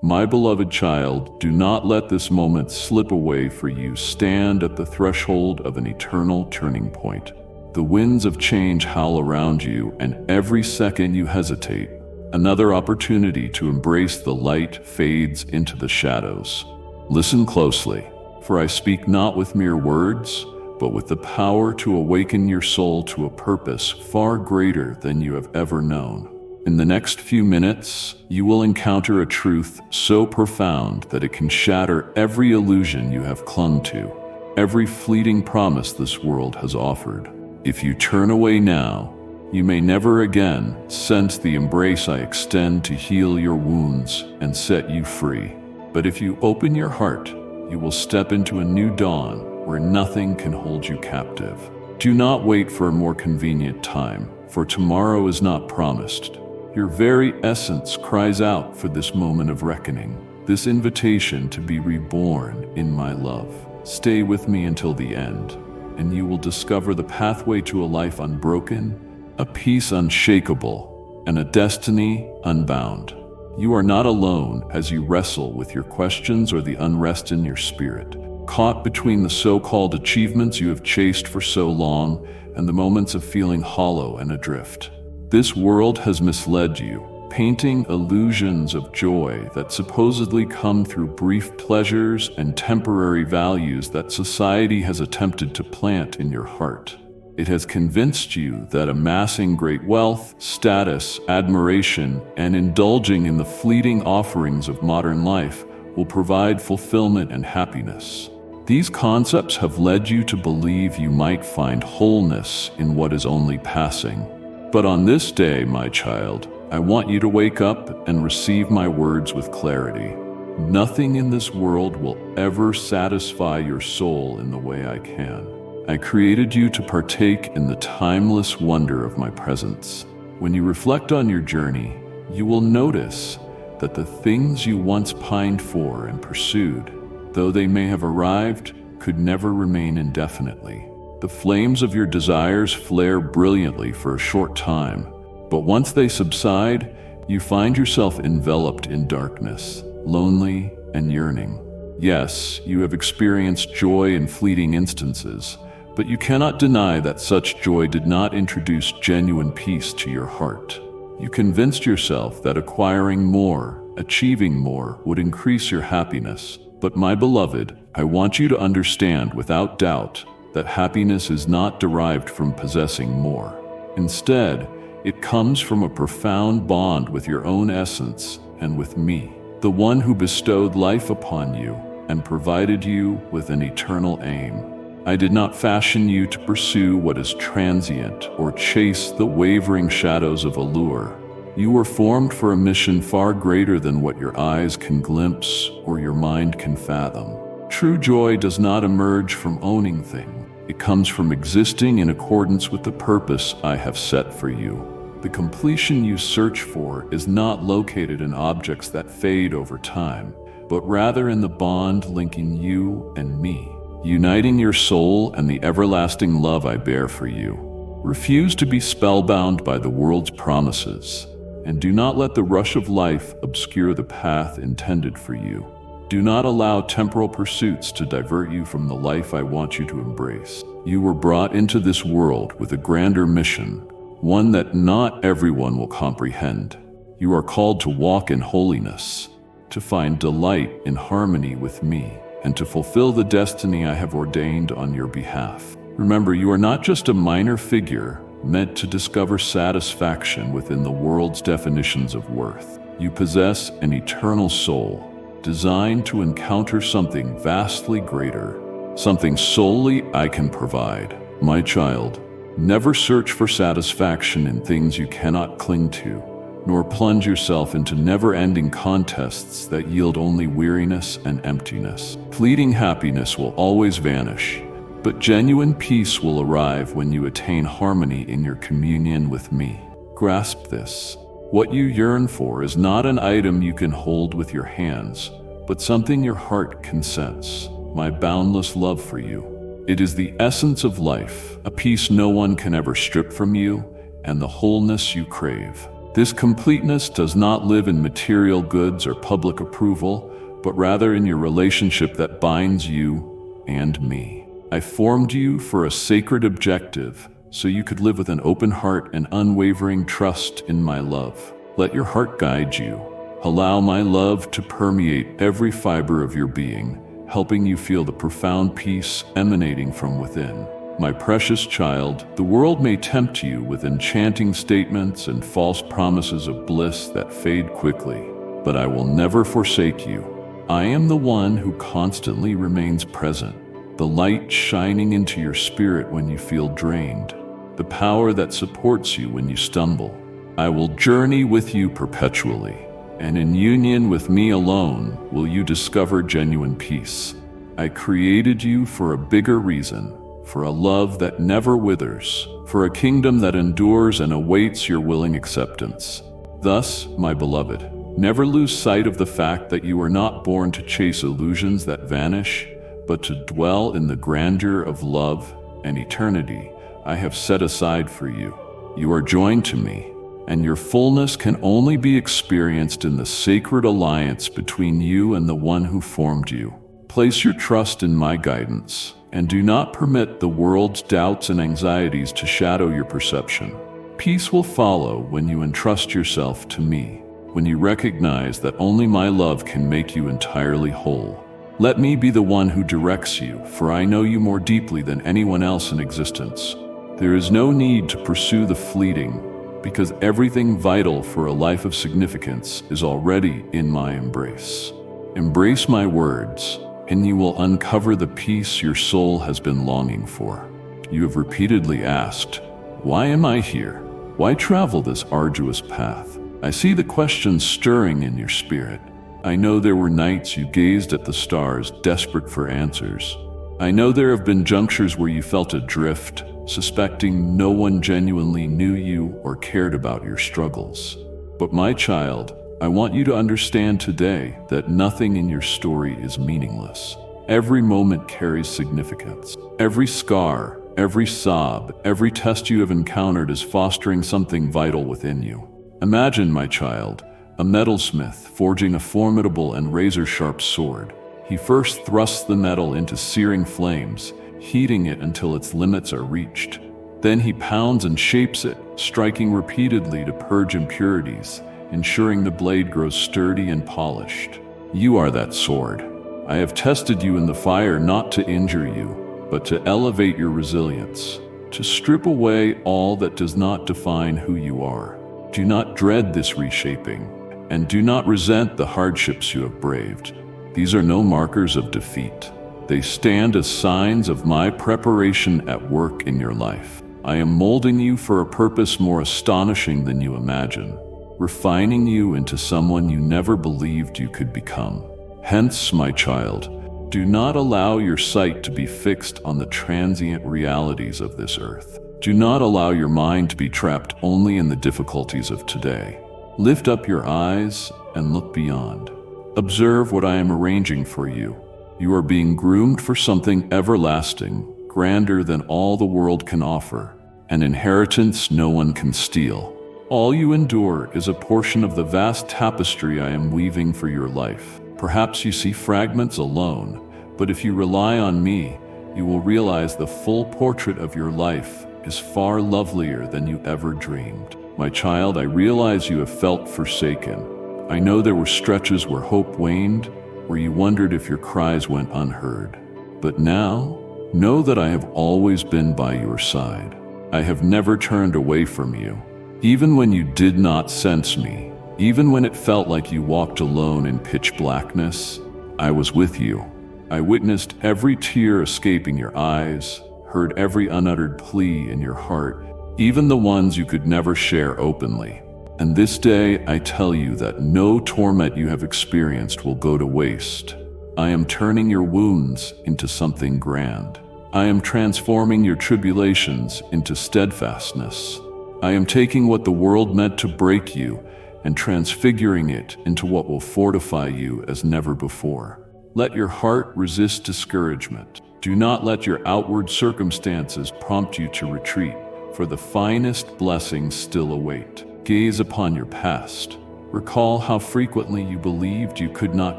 My beloved child, do not let this moment slip away, for you stand at the threshold of an eternal turning point. The winds of change howl around you, and every second you hesitate, another opportunity to embrace the light fades into the shadows. Listen closely, for I speak not with mere words, but with the power to awaken your soul to a purpose far greater than you have ever known. In the next few minutes, you will encounter a truth so profound that it can shatter every illusion you have clung to, every fleeting promise this world has offered. If you turn away now, you may never again sense the embrace I extend to heal your wounds and set you free. But if you open your heart, you will step into a new dawn where nothing can hold you captive. Do not wait for a more convenient time, for tomorrow is not promised. Your very essence cries out for this moment of reckoning, this invitation to be reborn in my love. Stay with me until the end, and you will discover the pathway to a life unbroken, a peace unshakable, and a destiny unbound. You are not alone as you wrestle with your questions or the unrest in your spirit, caught between the so-called achievements you have chased for so long and the moments of feeling hollow and adrift. This world has misled you, painting illusions of joy that supposedly come through brief pleasures and temporary values that society has attempted to plant in your heart. It has convinced you that amassing great wealth, status, admiration, and indulging in the fleeting offerings of modern life will provide fulfillment and happiness. These concepts have led you to believe you might find wholeness in what is only passing. But on this day, my child, I want you to wake up and receive my words with clarity. Nothing in this world will ever satisfy your soul in the way I can. I created you to partake in the timeless wonder of my presence. When you reflect on your journey, you will notice that the things you once pined for and pursued, though they may have arrived, could never remain indefinitely. The flames of your desires flare brilliantly for a short time, but once they subside, you find yourself enveloped in darkness, lonely and yearning. Yes, you have experienced joy in fleeting instances, but you cannot deny that such joy did not introduce genuine peace to your heart. You convinced yourself that acquiring more, achieving more, would increase your happiness. But my beloved, I want you to understand without doubt that happiness is not derived from possessing more. Instead, it comes from a profound bond with your own essence and with me, the one who bestowed life upon you and provided you with an eternal aim. I did not fashion you to pursue what is transient or chase the wavering shadows of allure. You were formed for a mission far greater than what your eyes can glimpse or your mind can fathom. True joy does not emerge from owning things. It comes from existing in accordance with the purpose I have set for you. The completion you search for is not located in objects that fade over time, but rather in the bond linking you and me, uniting your soul and the everlasting love I bear for you. Refuse to be spellbound by the world's promises, and do not let the rush of life obscure the path intended for you. Do not allow temporal pursuits to divert you from the life I want you to embrace. You were brought into this world with a grander mission, one that not everyone will comprehend. You are called to walk in holiness, to find delight in harmony with me, and to fulfill the destiny I have ordained on your behalf. Remember, you are not just a minor figure meant to discover satisfaction within the world's definitions of worth. You possess an eternal soul, designed to encounter something vastly greater, something solely I can provide. My child, never search for satisfaction in things you cannot cling to, nor plunge yourself into never-ending contests that yield only weariness and emptiness. Fleeting happiness will always vanish, but genuine peace will arrive when you attain harmony in your communion with me. Grasp this. What you yearn for is not an item you can hold with your hands, but something your heart can sense, my boundless love for you. It is the essence of life, a peace no one can ever strip from you, and the wholeness you crave. This completeness does not live in material goods or public approval, but rather in your relationship that binds you and me. I formed you for a sacred objective, so you could live with an open heart and unwavering trust in my love. Let your heart guide you. Allow my love to permeate every fiber of your being, helping you feel the profound peace emanating from within. My precious child, the world may tempt you with enchanting statements and false promises of bliss that fade quickly, but I will never forsake you. I am the one who constantly remains present, the light shining into your spirit when you feel drained, the power that supports you when you stumble. I will journey with you perpetually, and in union with me alone will you discover genuine peace. I created you for a bigger reason, for a love that never withers, for a kingdom that endures and awaits your willing acceptance. Thus, my beloved, never lose sight of the fact that you are not born to chase illusions that vanish, but to dwell in the grandeur of love and eternity I have set aside for you. You are joined to me, and your fullness can only be experienced in the sacred alliance between you and the one who formed you. Place your trust in my guidance, and do not permit the world's doubts and anxieties to shadow your perception. Peace will follow when you entrust yourself to me, when you recognize that only my love can make you entirely whole. Let me be the one who directs you, for I know you more deeply than anyone else in existence. There is no need to pursue the fleeting, because everything vital for a life of significance is already in my embrace. Embrace my words, and you will uncover the peace your soul has been longing for. You have repeatedly asked, "Why am I here? Why travel this arduous path?" I see the question stirring in your spirit. I know there were nights you gazed at the stars, desperate for answers. I know there have been junctures where you felt adrift, suspecting no one genuinely knew you or cared about your struggles. But my child, I want you to understand today that nothing in your story is meaningless. Every moment carries significance. Every scar, every sob, every test you have encountered is fostering something vital within you. Imagine, my child, a metalsmith forging a formidable and razor-sharp sword. He first thrusts the metal into searing flames, heating it until its limits are reached. Then he pounds and shapes it, striking repeatedly to purge impurities, ensuring the blade grows sturdy and polished. You are that sword. I have tested you in the fire not to injure you, but to elevate your resilience, to strip away all that does not define who you are. Do not dread this reshaping, and do not resent the hardships you have braved. These are no markers of defeat. They stand as signs of my preparation at work in your life. I am molding you for a purpose more astonishing than you imagine, refining you into someone you never believed you could become. Hence, my child, do not allow your sight to be fixed on the transient realities of this earth. Do not allow your mind to be trapped only in the difficulties of today. Lift up your eyes and look beyond. Observe what I am arranging for you. You are being groomed for something everlasting, grander than all the world can offer, an inheritance no one can steal. All you endure is a portion of the vast tapestry I am weaving for your life. Perhaps you see fragments alone, but if you rely on me, you will realize the full portrait of your life is far lovelier than you ever dreamed. My child, I realize you have felt forsaken. I know there were stretches where hope waned, where you wondered if your cries went unheard. But now, know that I have always been by your side. I have never turned away from you. Even when you did not sense me, even when it felt like you walked alone in pitch blackness, I was with you. I witnessed every tear escaping your eyes, heard every unuttered plea in your heart, even the ones you could never share openly. And this day, I tell you that no torment you have experienced will go to waste. I am turning your wounds into something grand. I am transforming your tribulations into steadfastness. I am taking what the world meant to break you and transfiguring it into what will fortify you as never before. Let your heart resist discouragement. Do not let your outward circumstances prompt you to retreat, for the finest blessings still await. Gaze upon your past. Recall how frequently you believed you could not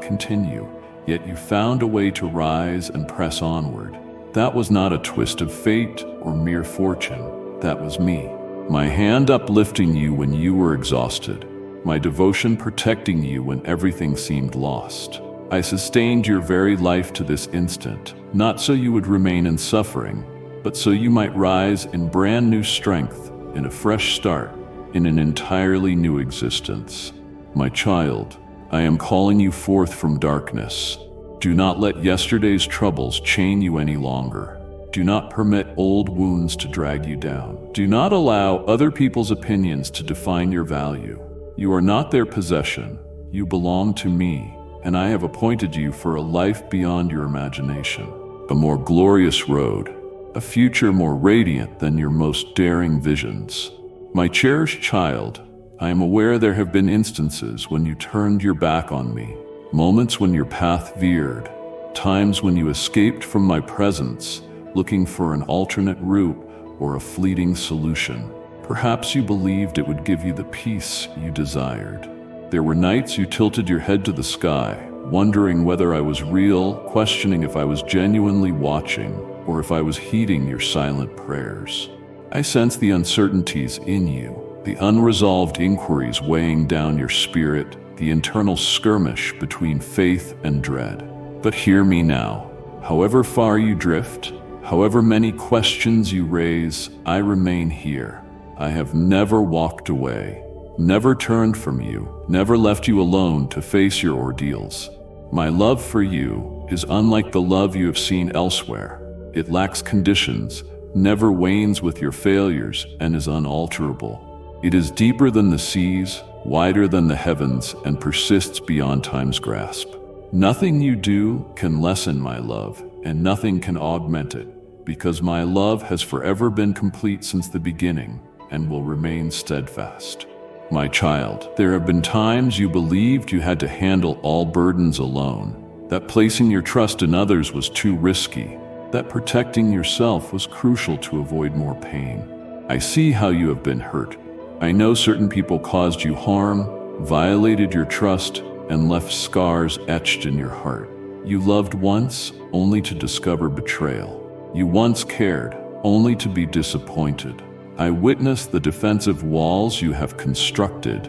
continue, yet you found a way to rise and press onward. That was not a twist of fate or mere fortune. That was me. My hand uplifting you when you were exhausted. My devotion protecting you when everything seemed lost. I sustained your very life to this instant, not so you would remain in suffering, but so you might rise in brand new strength, in a fresh start, in an entirely new existence. My child, I am calling you forth from darkness. Do not let yesterday's troubles chain you any longer. Do not permit old wounds to drag you down. Do not allow other people's opinions to define your value. You are not their possession. You belong to me, and I have appointed you for a life beyond your imagination, a more glorious road, a future more radiant than your most daring visions. My cherished child, I am aware there have been instances when you turned your back on me, moments when your path veered, times when you escaped from my presence, looking for an alternate route or a fleeting solution. Perhaps you believed it would give you the peace you desired. There were nights you tilted your head to the sky, wondering whether I was real, questioning if I was genuinely watching, or if I was heeding your silent prayers. I sense the uncertainties in you, the unresolved inquiries weighing down your spirit, the internal skirmish between faith and dread. But hear me now. However far you drift, however many questions you raise, I remain here. I have never walked away, never turned from you, never left you alone to face your ordeals. My love for you is unlike the love you have seen elsewhere. It lacks conditions, never wanes with your failures, and is unalterable. It is deeper than the seas, wider than the heavens, and persists beyond time's grasp. Nothing you do can lessen my love, and nothing can augment it, because my love has forever been complete since the beginning and will remain steadfast. My child, there have been times you believed you had to handle all burdens alone, that placing your trust in others was too risky, that protecting yourself was crucial to avoid more pain. I see how you have been hurt. I know certain people caused you harm, violated your trust, and left scars etched in your heart. You loved once, only to discover betrayal. You once cared, only to be disappointed. I witnessed the defensive walls you have constructed,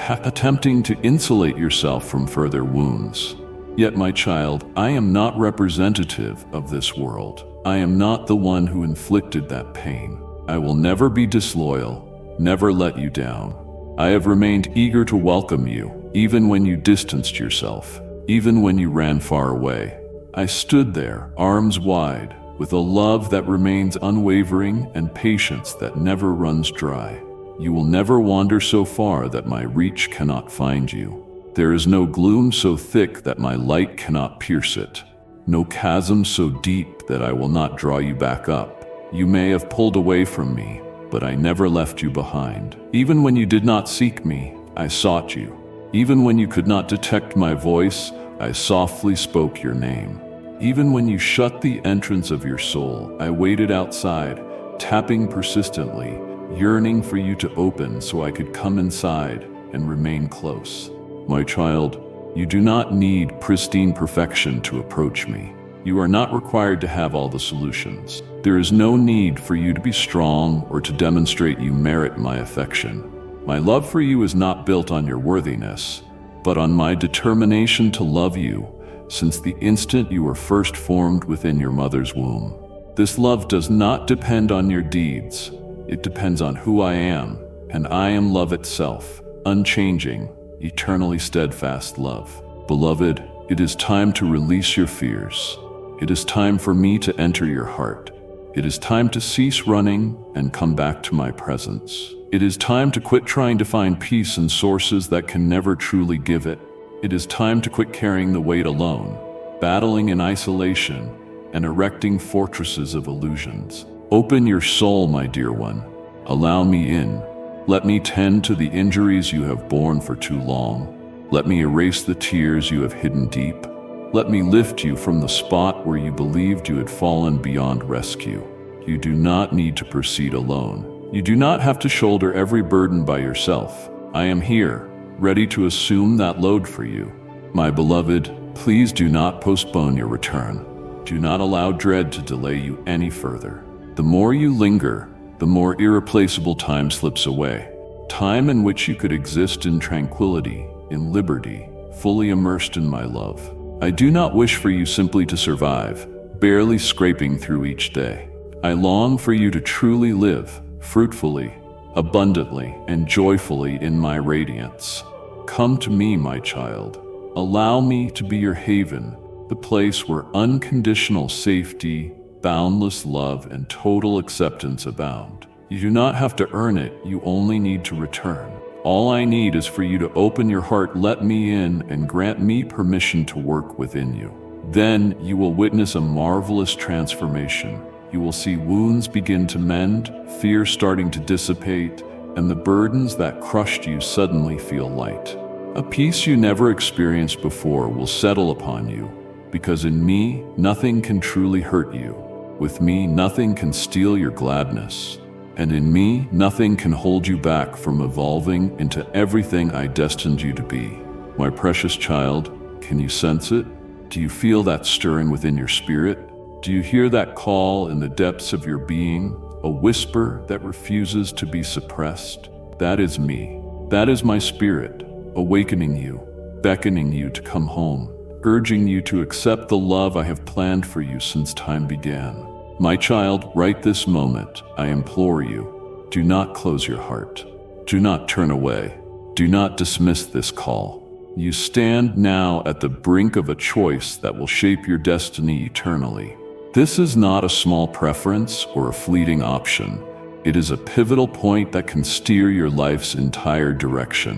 attempting to insulate yourself from further wounds. Yet, my child, I am not representative of this world. I am not the one who inflicted that pain. I will never be disloyal, never let you down. I have remained eager to welcome you, even when you distanced yourself, even when you ran far away. I stood there, arms wide, with a love that remains unwavering and patience that never runs dry. You will never wander so far that my reach cannot find you. There is no gloom so thick that my light cannot pierce it, no chasm so deep that I will not draw you back up. You may have pulled away from me, but I never left you behind. Even when you did not seek me, I sought you. Even when you could not detect my voice, I softly spoke your name. Even when you shut the entrance of your soul, I waited outside, tapping persistently, yearning for you to open so I could come inside and remain close. My child, you do not need pristine perfection to approach me. You are not required to have all the solutions. There is no need for you to be strong or to demonstrate you merit my affection. My love for you is not built on your worthiness, but on my determination to love you since the instant you were first formed within your mother's womb. This love does not depend on your deeds. It depends on who I am, and I am love itself, unchanging, eternally steadfast love. Beloved, it is time to release your fears. It is time for me to enter your heart. It is time to cease running and come back to my presence. It is time to quit trying to find peace in sources that can never truly give it. It is time to quit carrying the weight alone, battling in isolation, and erecting fortresses of illusions. Open your soul, my dear one. Allow me in. Let me tend to the injuries you have borne for too long. Let me erase the tears you have hidden deep. Let me lift you from the spot where you believed you had fallen beyond rescue. You do not need to proceed alone. You do not have to shoulder every burden by yourself. I am here, ready to assume that load for you. My beloved, please do not postpone your return. Do not allow dread to delay you any further. The more you linger, the more irreplaceable time slips away. Time in which you could exist in tranquility, in liberty, fully immersed in my love. I do not wish for you simply to survive, barely scraping through each day. I long for you to truly live, fruitfully, abundantly, and joyfully in my radiance. Come to me, my child. Allow me to be your haven, the place where unconditional safety, boundless love, and total acceptance abound. You do not have to earn it, you only need to return. All I need is for you to open your heart, let me in, and grant me permission to work within you. Then you will witness a marvelous transformation. You will see wounds begin to mend, fear starting to dissipate, and the burdens that crushed you suddenly feel light. A peace you never experienced before will settle upon you, because in me, nothing can truly hurt you. With me, nothing can steal your gladness. And in me, nothing can hold you back from evolving into everything I destined you to be. My precious child, can you sense it? Do you feel that stirring within your spirit? Do you hear that call in the depths of your being, a whisper that refuses to be suppressed? That is me. That is my spirit, awakening you, beckoning you to come home, urging you to accept the love I have planned for you since time began. My child, right this moment, I implore you, do not close your heart. Do not turn away. Do not dismiss this call. You stand now at the brink of a choice that will shape your destiny eternally. This is not a small preference or a fleeting option. It is a pivotal point that can steer your life's entire direction.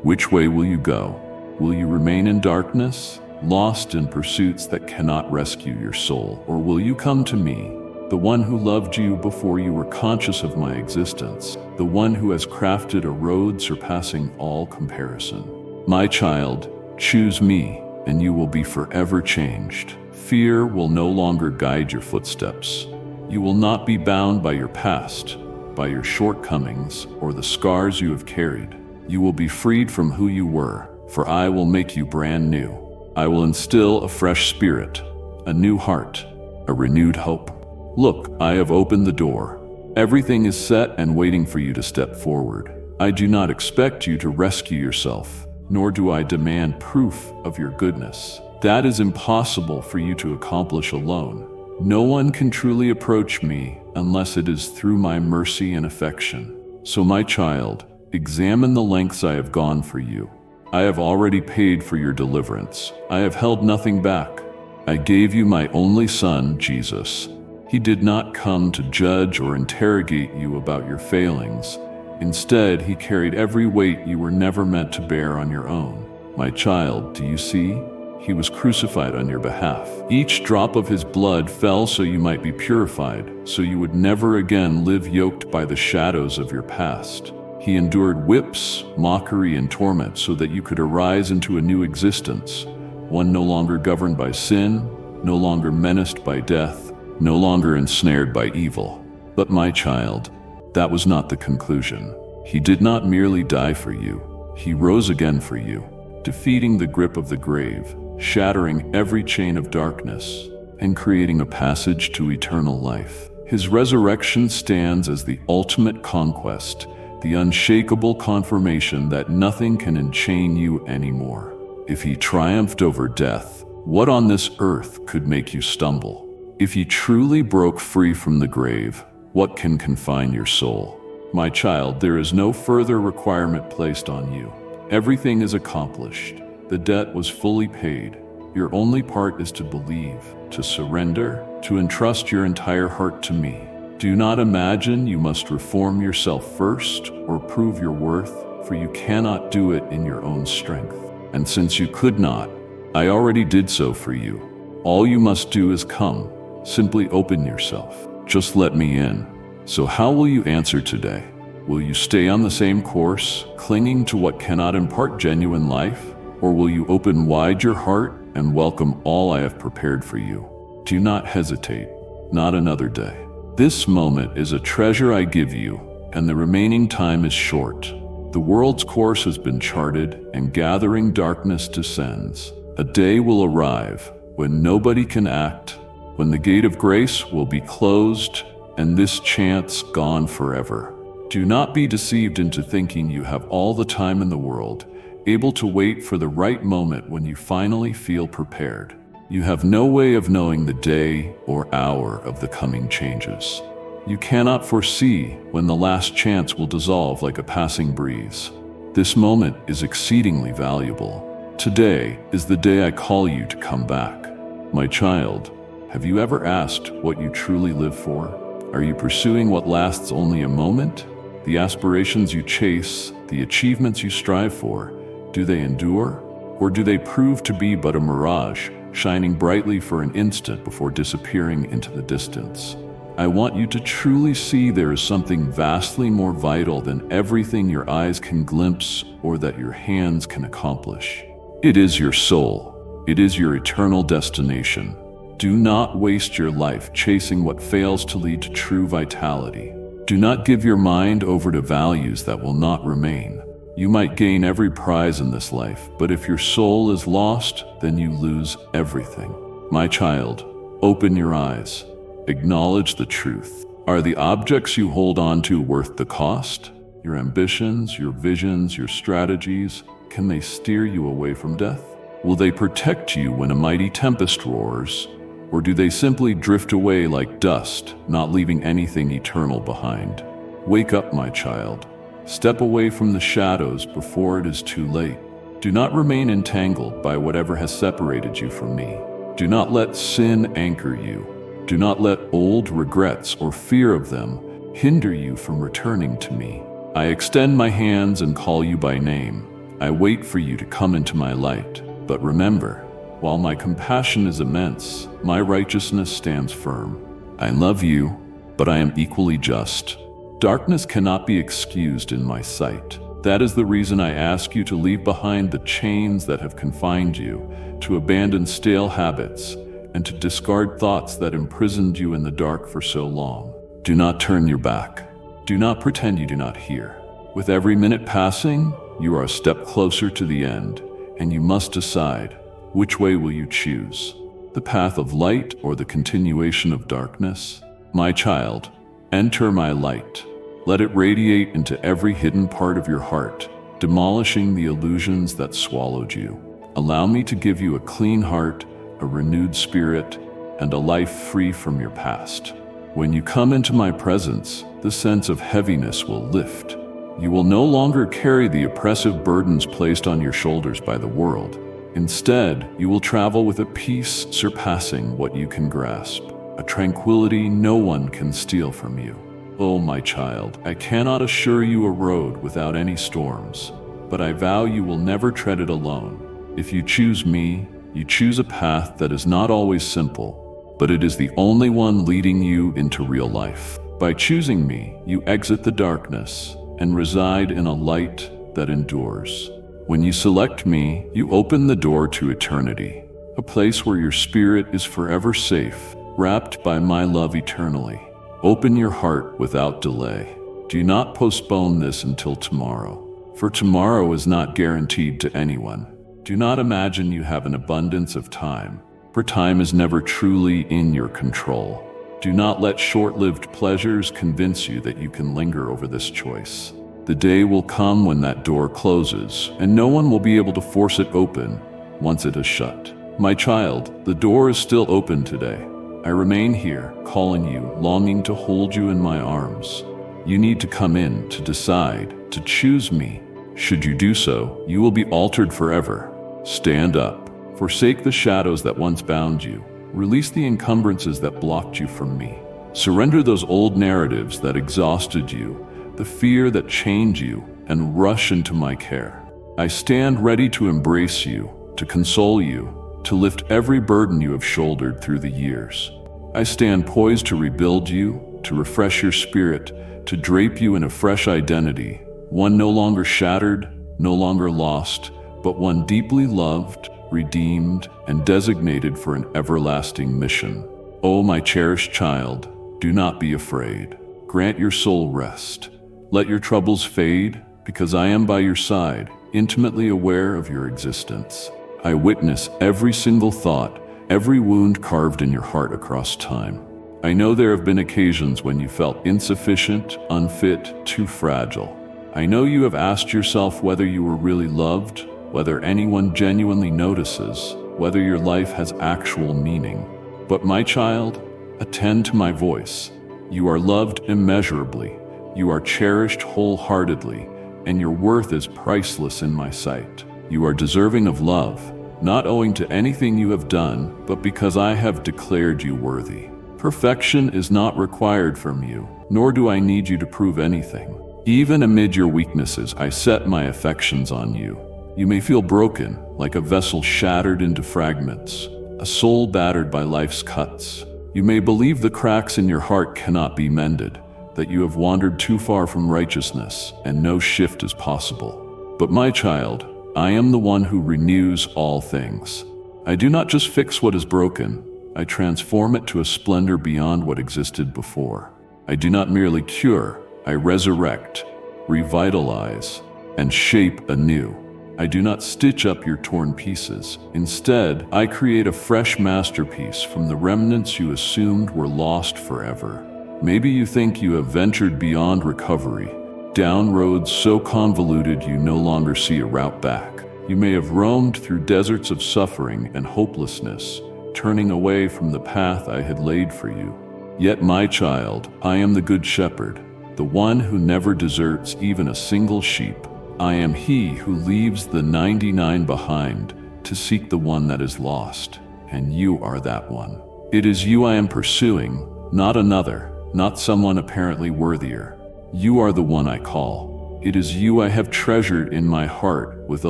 Which way will you go? Will you remain in darkness, lost in pursuits that cannot rescue your soul? Or will you come to me, the one who loved you before you were conscious of my existence, the one who has crafted a road surpassing all comparison? My child, choose me, and you will be forever changed. Fear will no longer guide your footsteps. You will not be bound by your past, by your shortcomings, or the scars you have carried. You will be freed from who you were, for I will make you brand new. I will instill a fresh spirit, a new heart, a renewed hope. Look, I have opened the door. Everything is set and waiting for you to step forward. I do not expect you to rescue yourself, nor do I demand proof of your goodness. That is impossible for you to accomplish alone. No one can truly approach me unless it is through my mercy and affection. So my child, examine the lengths I have gone for you. I have already paid for your deliverance. I have held nothing back. I gave you my only Son, Jesus. He did not come to judge or interrogate you about your failings. Instead, he carried every weight you were never meant to bear on your own. My child, do you see? He was crucified on your behalf. Each drop of his blood fell so you might be purified, so you would never again live yoked by the shadows of your past. He endured whips, mockery, and torment so that you could arise into a new existence, one no longer governed by sin, no longer menaced by death, no longer ensnared by evil. But my child, that was not the conclusion. He did not merely die for you. He rose again for you, defeating the grip of the grave, shattering every chain of darkness, and creating a passage to eternal life. His resurrection stands as the ultimate conquest, the unshakable confirmation that nothing can enchain you anymore. If he triumphed over death, what on this earth could make you stumble? If he truly broke free from the grave, what can confine your soul? My child, there is no further requirement placed on you. Everything is accomplished. The debt was fully paid. Your only part is to believe, to surrender, to entrust your entire heart to me. Do not imagine you must reform yourself first or prove your worth, for you cannot do it in your own strength. And since you could not, I already did so for you. All you must do is come. Simply open yourself. Just let me in. So how will you answer today? Will you stay on the same course, clinging to what cannot impart genuine life? Or will you open wide your heart and welcome all I have prepared for you? Do not hesitate. Not another day. This moment is a treasure I give you, and the remaining time is short. The world's course has been charted, and gathering darkness descends. A day will arrive when nobody can act, when the gate of grace will be closed, and this chance gone forever. Do not be deceived into thinking you have all the time in the world, able to wait for the right moment when you finally feel prepared. You have no way of knowing the day or hour of the coming changes. You cannot foresee when the last chance will dissolve like a passing breeze. This moment is exceedingly valuable. Today is the day I call you to come back. My child, have you ever asked what you truly live for? Are you pursuing what lasts only a moment? The aspirations you chase, the achievements you strive for, do they endure? Or do they prove to be but a mirage, shining brightly for an instant before disappearing into the distance? I want you to truly see there is something vastly more vital than everything your eyes can glimpse or that your hands can accomplish. It is your soul. It is your eternal destination. Do not waste your life chasing what fails to lead to true vitality. Do not give your mind over to values that will not remain. You might gain every prize in this life, but if your soul is lost, then you lose everything. My child, open your eyes. Acknowledge the truth. Are the objects you hold on to worth the cost? Your ambitions, your visions, your strategies, can they steer you away from death? Will they protect you when a mighty tempest roars? Or do they simply drift away like dust, not leaving anything eternal behind? Wake up, my child. Step away from the shadows before it is too late. Do not remain entangled by whatever has separated you from me. Do not let sin anchor you. Do not let old regrets or fear of them hinder you from returning to me. I extend my hands and call you by name. I wait for you to come into my light. But remember, while my compassion is immense, my righteousness stands firm. I love you, but I am equally just. Darkness cannot be excused in my sight. That is the reason I ask you to leave behind the chains that have confined you, to abandon stale habits, and to discard thoughts that imprisoned you in the dark for so long. Do not turn your back. Do not pretend you do not hear. With every minute passing, you are a step closer to the end, and you must decide, which way will you choose? The path of light or the continuation of darkness? My child, enter my light. Let it radiate into every hidden part of your heart, demolishing the illusions that swallowed you. Allow me to give you a clean heart, a renewed spirit, and a life free from your past. When you come into my presence, the sense of heaviness will lift. You will no longer carry the oppressive burdens placed on your shoulders by the world. Instead, you will travel with a peace surpassing what you can grasp, a tranquility no one can steal from you. Oh, my child, I cannot assure you a road without any storms, but I vow you will never tread it alone. If you choose me, you choose a path that is not always simple, but it is the only one leading you into real life. By choosing me, you exit the darkness and reside in a light that endures. When you select me, you open the door to eternity, a place where your spirit is forever safe, wrapped by my love eternally. Open your heart without delay. Do not postpone this until tomorrow, for tomorrow is not guaranteed to anyone. Do not imagine you have an abundance of time, for time is never truly in your control. Do not let short-lived pleasures convince you that you can linger over this choice. The day will come when that door closes, and no one will be able to force it open once it is shut. My child, the door is still open today. I remain here, calling you, longing to hold you in my arms. You need to come in, to decide, to choose me. Should you do so, you will be altered forever. Stand up. Forsake the shadows that once bound you. Release the encumbrances that blocked you from me. Surrender those old narratives that exhausted you, the fear that chained you, and rush into my care. I stand ready to embrace you, to console you, to lift every burden you have shouldered through the years. I stand poised to rebuild you, to refresh your spirit, to drape you in a fresh identity, one no longer shattered, no longer lost, but one deeply loved, redeemed, and designated for an everlasting mission. Oh, my cherished child, do not be afraid. Grant your soul rest. Let your troubles fade, because I am by your side, intimately aware of your existence. I witness every single thought, every wound carved in your heart across time. I know there have been occasions when you felt insufficient, unfit, too fragile. I know you have asked yourself whether you were really loved, whether anyone genuinely notices, whether your life has actual meaning. But my child, attend to my voice. You are loved immeasurably. You are cherished wholeheartedly, and your worth is priceless in my sight. You are deserving of love, not owing to anything you have done, but because I have declared you worthy. Perfection is not required from you, nor do I need you to prove anything. Even amid your weaknesses, I set my affections on you. You may feel broken, like a vessel shattered into fragments, a soul battered by life's cuts. You may believe the cracks in your heart cannot be mended, that you have wandered too far from righteousness and no shift is possible. But my child, I am the one who renews all things. I do not just fix what is broken, I transform it to a splendor beyond what existed before. I do not merely cure, I resurrect, revitalize, and shape anew. I do not stitch up your torn pieces. Instead, I create a fresh masterpiece from the remnants you assumed were lost forever. Maybe you think you have ventured beyond recovery, down roads so convoluted you no longer see a route back. You may have roamed through deserts of suffering and hopelessness, turning away from the path I had laid for you. Yet, my child, I am the Good Shepherd, the one who never deserts even a single sheep. I am he who leaves the 99 behind to seek the one that is lost, and you are that one. It is you I am pursuing, not another, not someone apparently worthier. You are the one I call. It is you I have treasured in my heart with a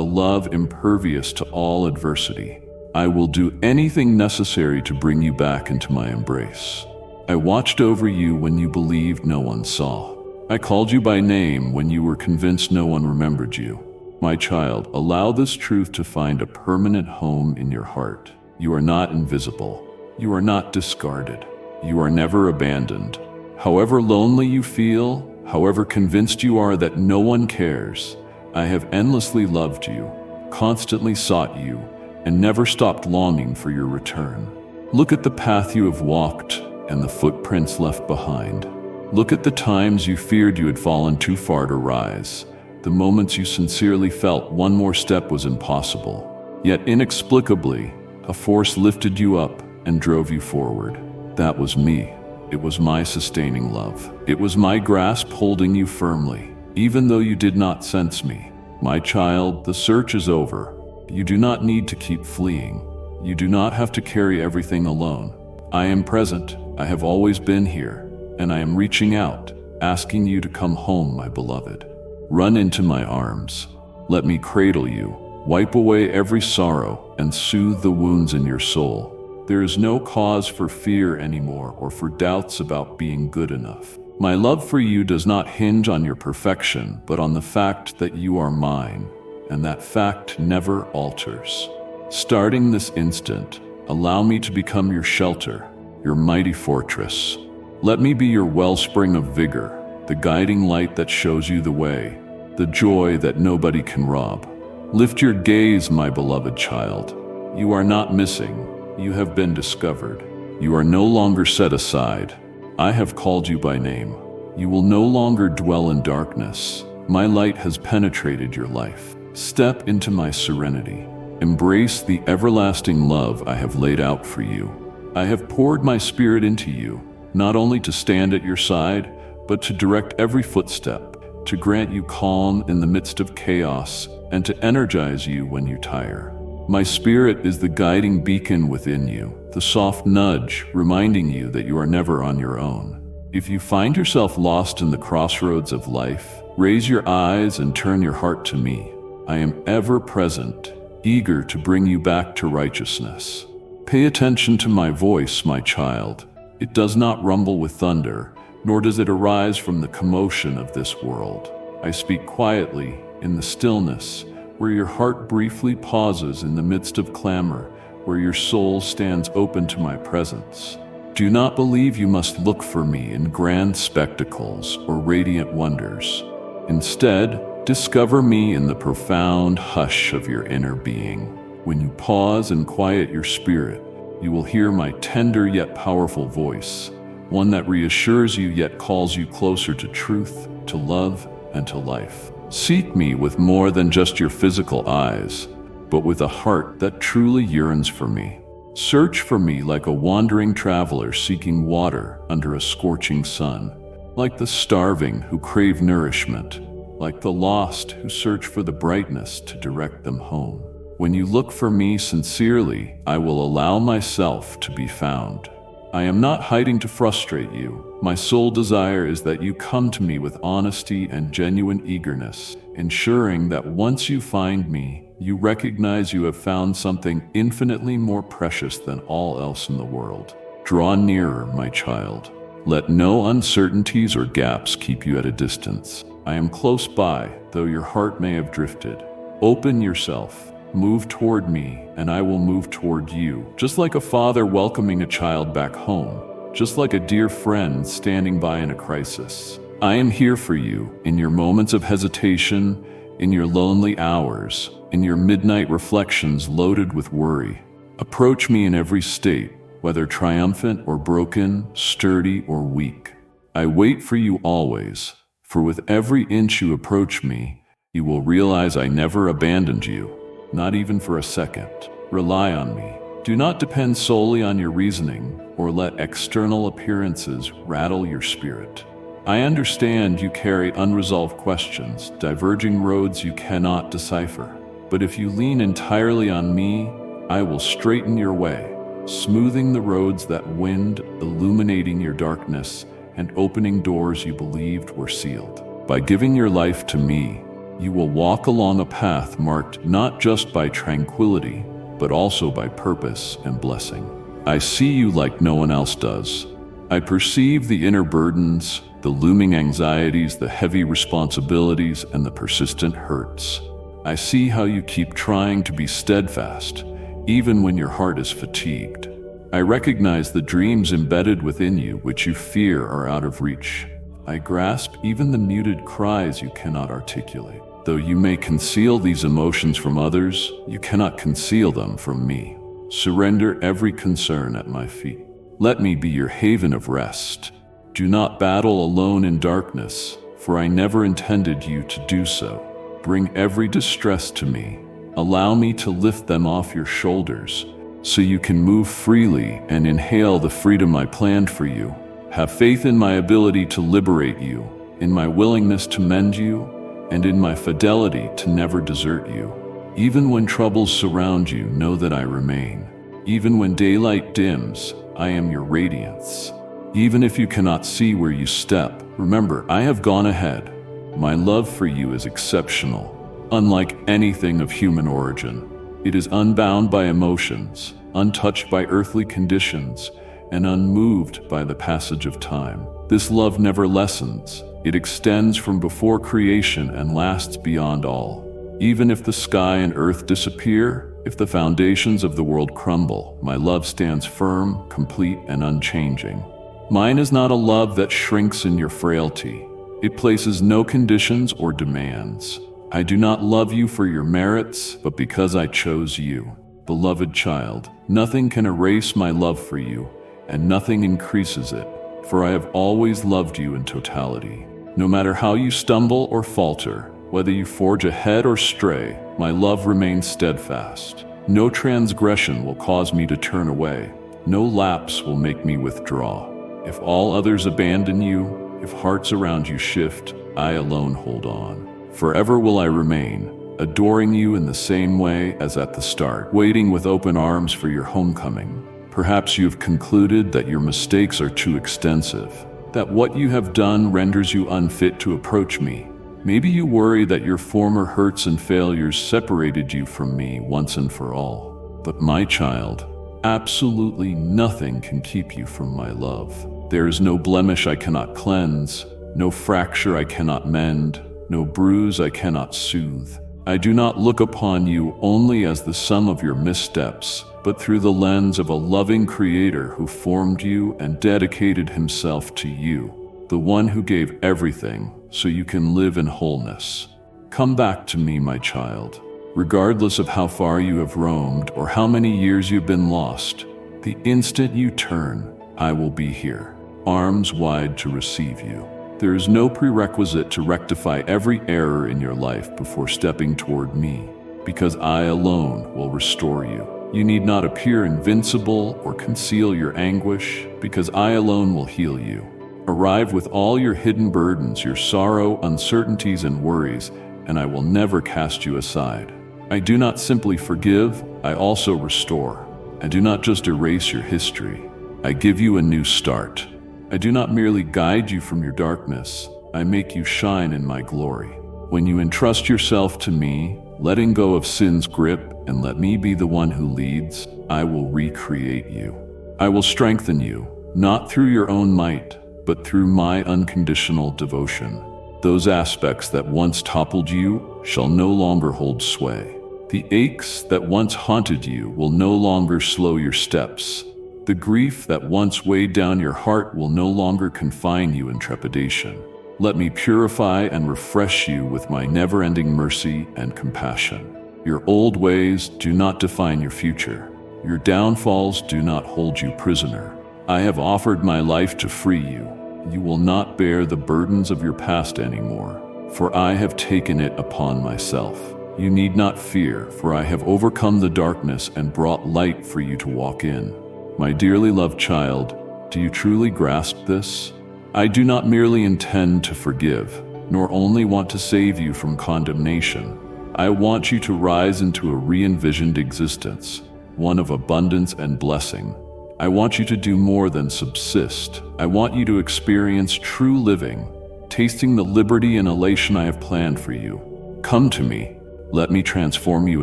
love impervious to all adversity. I will do anything necessary to bring you back into my embrace. I watched over you when you believed no one saw. I called you by name when you were convinced no one remembered you. My child, allow this truth to find a permanent home in your heart. You are not invisible. You are not discarded. You are never abandoned. However lonely you feel, however convinced you are that no one cares, I have endlessly loved you, constantly sought you, and never stopped longing for your return. Look at the path you have walked and the footprints left behind. Look at the times you feared you had fallen too far to rise, the moments you sincerely felt one more step was impossible. Yet inexplicably, a force lifted you up and drove you forward. That was me. It was my sustaining love. It was my grasp holding you firmly, even though you did not sense me. My child, the search is over. You do not need to keep fleeing. You do not have to carry everything alone. I am present. I have always been here, and I am reaching out, asking you to come home, my beloved. Run into my arms. Let me cradle you, wipe away every sorrow, and soothe the wounds in your soul. There is no cause for fear anymore or for doubts about being good enough. My love for you does not hinge on your perfection, but on the fact that you are mine, and that fact never alters. Starting this instant, allow me to become your shelter, your mighty fortress. Let me be your wellspring of vigor, the guiding light that shows you the way, the joy that nobody can rob. Lift your gaze, my beloved child. You are not missing. You have been discovered. You are no longer set aside. I have called you by name. You will no longer dwell in darkness. My light has penetrated your life. Step into my serenity. Embrace the everlasting love I have laid out for you. I have poured my spirit into you, not only to stand at your side, but to direct every footstep, to grant you calm in the midst of chaos, and to energize you when you tire. My spirit is the guiding beacon within you, the soft nudge reminding you that you are never on your own. If you find yourself lost in the crossroads of life, raise your eyes and turn your heart to me. I am ever present, eager to bring you back to righteousness. Pay attention to my voice, my child. It does not rumble with thunder, nor does it arise from the commotion of this world. I speak quietly, in the stillness, where your heart briefly pauses in the midst of clamor, where your soul stands open to my presence. Do not believe you must look for me in grand spectacles or radiant wonders. Instead, discover me in the profound hush of your inner being. When you pause and quiet your spirit, you will hear my tender yet powerful voice, one that reassures you yet calls you closer to truth, to love, and to life. Seek me with more than just your physical eyes, but with a heart that truly yearns for me. Search for me like a wandering traveler seeking water under a scorching sun, like the starving who crave nourishment, like the lost who search for the brightness to direct them home. When you look for me sincerely, I will allow myself to be found. I am not hiding to frustrate you. My sole desire is that you come to me with honesty and genuine eagerness, ensuring that once you find me, you recognize you have found something infinitely more precious than all else in the world. Draw nearer, my child. Let no uncertainties or gaps keep you at a distance. I am close by, though your heart may have drifted. Open yourself. Move toward me, and I will move toward you, just like a father welcoming a child back home, just like a dear friend standing by in a crisis. I am here for you in your moments of hesitation, in your lonely hours, in your midnight reflections loaded with worry. Approach me in every state, whether triumphant or broken, sturdy or weak. I wait for you always, for with every inch you approach me, you will realize I never abandoned you. Not even for a second. Rely on me. Do not depend solely on your reasoning or let external appearances rattle your spirit. I understand you carry unresolved questions, diverging roads you cannot decipher. But if you lean entirely on me, I will straighten your way, smoothing the roads that wind, illuminating your darkness, and opening doors you believed were sealed. By giving your life to me, you will walk along a path marked not just by tranquility, but also by purpose and blessing. I see you like no one else does. I perceive the inner burdens, the looming anxieties, the heavy responsibilities, and the persistent hurts. I see how you keep trying to be steadfast, even when your heart is fatigued. I recognize the dreams embedded within you which you fear are out of reach. I grasp even the muted cries you cannot articulate. Though you may conceal these emotions from others, you cannot conceal them from me. Surrender every concern at my feet. Let me be your haven of rest. Do not battle alone in darkness, for I never intended you to do so. Bring every distress to me. Allow me to lift them off your shoulders, so you can move freely and inhale the freedom I planned for you. Have faith in my ability to liberate you, in my willingness to mend you, and in my fidelity to never desert you. Even when troubles surround you, know that I remain. Even when daylight dims, I am your radiance. Even if you cannot see where you step, remember, I have gone ahead. My love for you is exceptional, unlike anything of human origin. It is unbound by emotions, untouched by earthly conditions, and unmoved by the passage of time. This love never lessens. It extends from before creation and lasts beyond all. Even if the sky and earth disappear, if the foundations of the world crumble, my love stands firm, complete, and unchanging. Mine is not a love that shrinks in your frailty. It places no conditions or demands. I do not love you for your merits, but because I chose you. Beloved child, nothing can erase my love for you, and nothing increases it, for I have always loved you in totality. No matter how you stumble or falter, whether you forge ahead or stray, my love remains steadfast. No transgression will cause me to turn away. No lapse will make me withdraw. If all others abandon you, if hearts around you shift, I alone hold on. Forever will I remain, adoring you in the same way as at the start, waiting with open arms for your homecoming. Perhaps you have concluded that your mistakes are too extensive, that what you have done renders you unfit to approach me. Maybe you worry that your former hurts and failures separated you from me once and for all. But my child, absolutely nothing can keep you from my love. There is no blemish I cannot cleanse, no fracture I cannot mend, no bruise I cannot soothe. I do not look upon you only as the sum of your missteps, but through the lens of a loving Creator who formed you and dedicated Himself to you, the one who gave everything so you can live in wholeness. Come back to me, my child. Regardless of how far you have roamed or how many years you've been lost, the instant you turn, I will be here, arms wide to receive you. There is no prerequisite to rectify every error in your life before stepping toward me, because I alone will restore you. You need not appear invincible or conceal your anguish, because I alone will heal you. Arrive with all your hidden burdens, your sorrow, uncertainties, and worries, and I will never cast you aside. I do not simply forgive, I also restore. I do not just erase your history, I give you a new start. I do not merely guide you from your darkness, I make you shine in my glory. When you entrust yourself to me, letting go of sin's grip and let me be the one who leads, I will recreate you. I will strengthen you, not through your own might, but through my unconditional devotion. Those aspects that once toppled you shall no longer hold sway. The aches that once haunted you will no longer slow your steps. The grief that once weighed down your heart will no longer confine you in trepidation. Let me purify and refresh you with my never-ending mercy and compassion. Your old ways do not define your future. Your downfalls do not hold you prisoner. I have offered my life to free you. You will not bear the burdens of your past anymore, for I have taken it upon myself. You need not fear, for I have overcome the darkness and brought light for you to walk in. My dearly loved child, do you truly grasp this? I do not merely intend to forgive, nor only want to save you from condemnation. I want you to rise into a re-envisioned existence, one of abundance and blessing. I want you to do more than subsist. I want you to experience true living, tasting the liberty and elation I have planned for you. Come to me. Let me transform you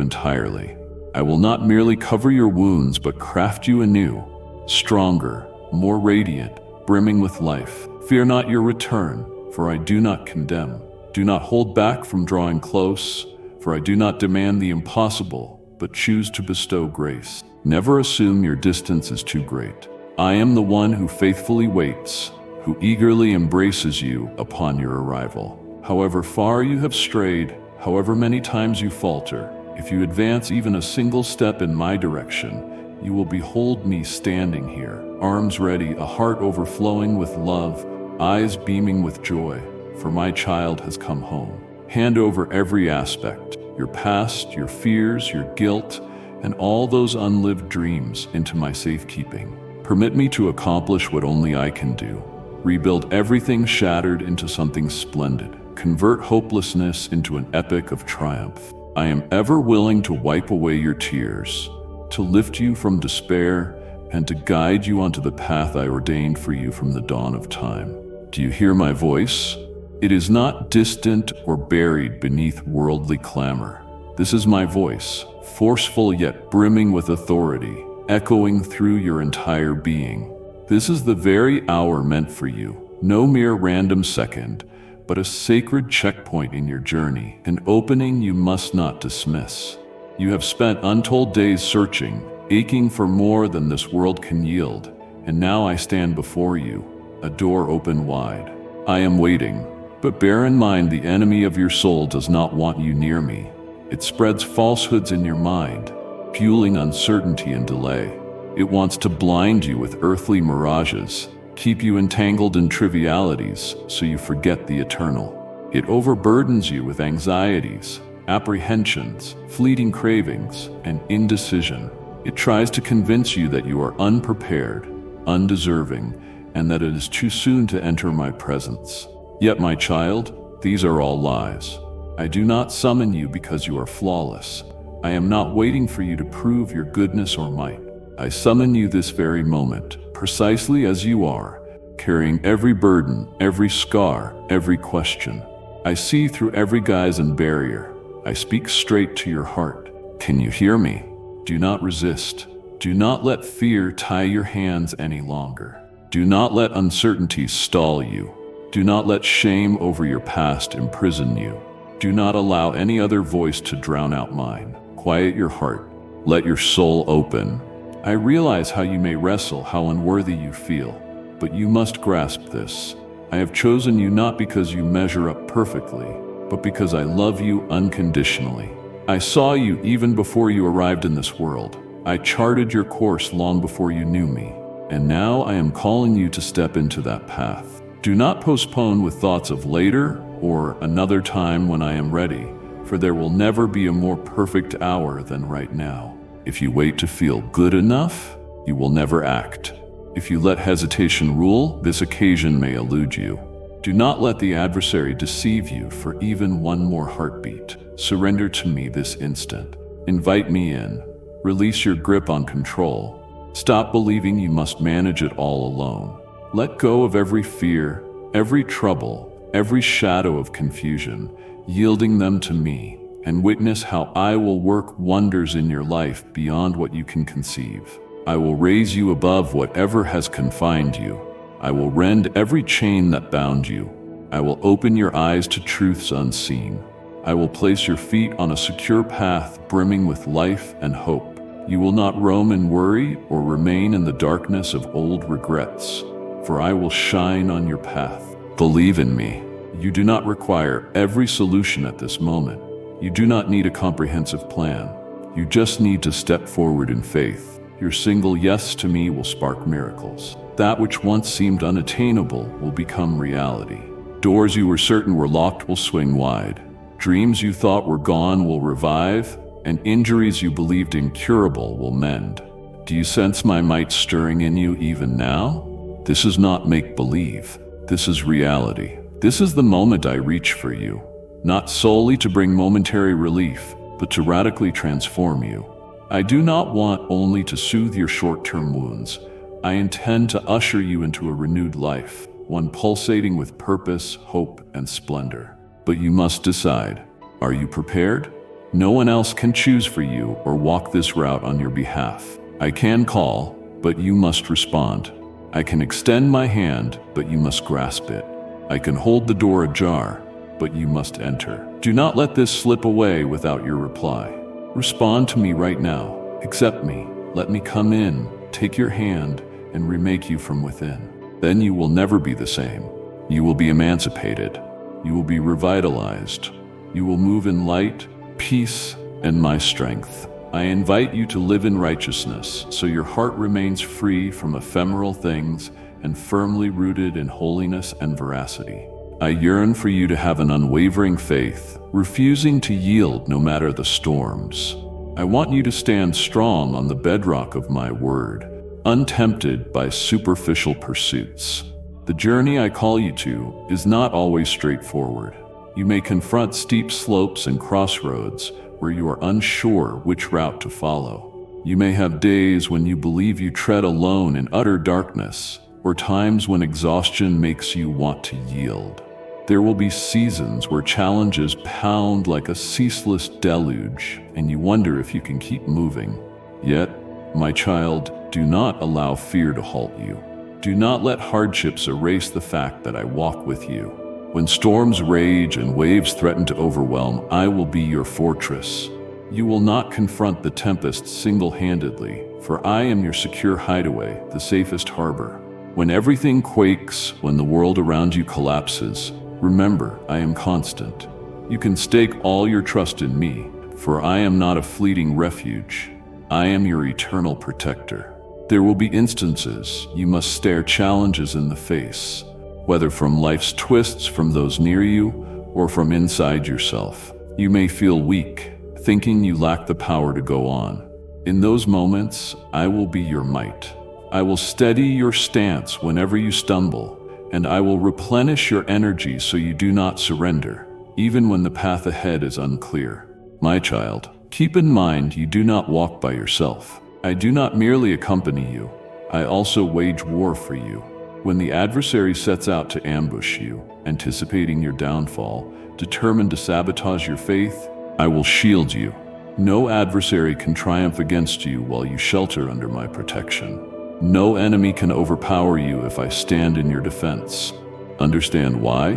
entirely. I will not merely cover your wounds, but craft you anew, stronger, more radiant, brimming with life. Fear not your return, for I do not condemn. Do not hold back from drawing close, for I do not demand the impossible, but choose to bestow grace. Never assume your distance is too great. I am the one who faithfully waits, who eagerly embraces you upon your arrival. However far you have strayed, however many times you falter, if you advance even a single step in my direction, you will behold me standing here, arms ready, a heart overflowing with love, eyes beaming with joy, for my child has come home. Hand over every aspect, your past, your fears, your guilt, and all those unlived dreams into my safekeeping. Permit me to accomplish what only I can do. Rebuild everything shattered into something splendid. Convert hopelessness into an epic of triumph. I am ever willing to wipe away your tears, to lift you from despair, and to guide you onto the path I ordained for you from the dawn of time. Do you hear my voice? It is not distant or buried beneath worldly clamor. This is my voice, forceful yet brimming with authority, echoing through your entire being. This is the very hour meant for you, no mere random second, but a sacred checkpoint in your journey, an opening you must not dismiss. You have spent untold days searching, aching for more than this world can yield, and now I stand before you, a door open wide. I am waiting, but bear in mind the enemy of your soul does not want you near me. It spreads falsehoods in your mind, fueling uncertainty and delay. It wants to blind you with earthly mirages, keep you entangled in trivialities so you forget the eternal. It overburdens you with anxieties, apprehensions, fleeting cravings, and indecision. It tries to convince you that you are unprepared, undeserving, and that it is too soon to enter my presence. Yet, my child, these are all lies. I do not summon you because you are flawless. I am not waiting for you to prove your goodness or might. I summon you this very moment, precisely as you are, carrying every burden, every scar, every question. I see through every guise and barrier. I speak straight to your heart. Can you hear me? Do not resist. Do not let fear tie your hands any longer. Do not let uncertainty stall you. Do not let shame over your past imprison you. Do not allow any other voice to drown out mine. Quiet your heart. Let your soul open. I realize how you may wrestle, how unworthy you feel, but you must grasp this. I have chosen you not because you measure up perfectly, but because I love you unconditionally. I saw you even before you arrived in this world. I charted your course long before you knew me, and now I am calling you to step into that path. Do not postpone with thoughts of later or another time when I am ready, for there will never be a more perfect hour than right now. If you wait to feel good enough, you will never act. If you let hesitation rule, this occasion may elude you. Do not let the adversary deceive you for even one more heartbeat. Surrender to me this instant. Invite me in. Release your grip on control. Stop believing you must manage it all alone. Let go of every fear, every trouble, every shadow of confusion, yielding them to me, and witness how I will work wonders in your life beyond what you can conceive. I will raise you above whatever has confined you. I will rend every chain that bound you. I will open your eyes to truths unseen. I will place your feet on a secure path brimming with life and hope. You will not roam in worry or remain in the darkness of old regrets, for I will shine on your path. Believe in me. You do not require every solution at this moment. You do not need a comprehensive plan. You just need to step forward in faith. Your single yes to me will spark miracles. That which once seemed unattainable will become reality. Doors you were certain were locked will swing wide. Dreams you thought were gone will revive, and injuries you believed incurable will mend. Do you sense my might stirring in you even now? This is not make-believe. This is reality. This is the moment I reach for you, not solely to bring momentary relief, but to radically transform you. I do not want only to soothe your short-term wounds. I intend to usher you into a renewed life, one pulsating with purpose, hope, and splendor. But you must decide. Are you prepared? No one else can choose for you or walk this route on your behalf. I can call, but you must respond. I can extend my hand, but you must grasp it. I can hold the door ajar, but you must enter. Do not let this slip away without your reply. Respond to me right now. Accept me. Let me come in, take your hand, and remake you from within. Then you will never be the same. You will be emancipated. You will be revitalized. You will move in light, peace, and my strength. I invite you to live in righteousness, so your heart remains free from ephemeral things and firmly rooted in holiness and veracity. I yearn for you to have an unwavering faith, refusing to yield no matter the storms. I want you to stand strong on the bedrock of my word, untempted by superficial pursuits. The journey I call you to is not always straightforward. You may confront steep slopes and crossroads where you are unsure which route to follow. You may have days when you believe you tread alone in utter darkness, or times when exhaustion makes you want to yield. There will be seasons where challenges pound like a ceaseless deluge, and you wonder if you can keep moving. Yet, my child, do not allow fear to halt you. Do not let hardships erase the fact that I walk with you. When storms rage and waves threaten to overwhelm, I will be your fortress. You will not confront the tempest single-handedly, for I am your secure hideaway, the safest harbor. When everything quakes, when the world around you collapses, remember, I am constant. You can stake all your trust in me, for I am not a fleeting refuge. I am your eternal protector. There will be instances you must stare challenges in the face, whether from life's twists from those near you or from inside yourself. You may feel weak, thinking you lack the power to go on. In those moments, I will be your might. I will steady your stance whenever you stumble, and I will replenish your energy so you do not surrender, even when the path ahead is unclear. My child, keep in mind you do not walk by yourself. I do not merely accompany you, I also wage war for you. When the adversary sets out to ambush you, anticipating your downfall, determined to sabotage your faith, I will shield you. No adversary can triumph against you while you shelter under my protection. No enemy can overpower you if I stand in your defense. Understand why?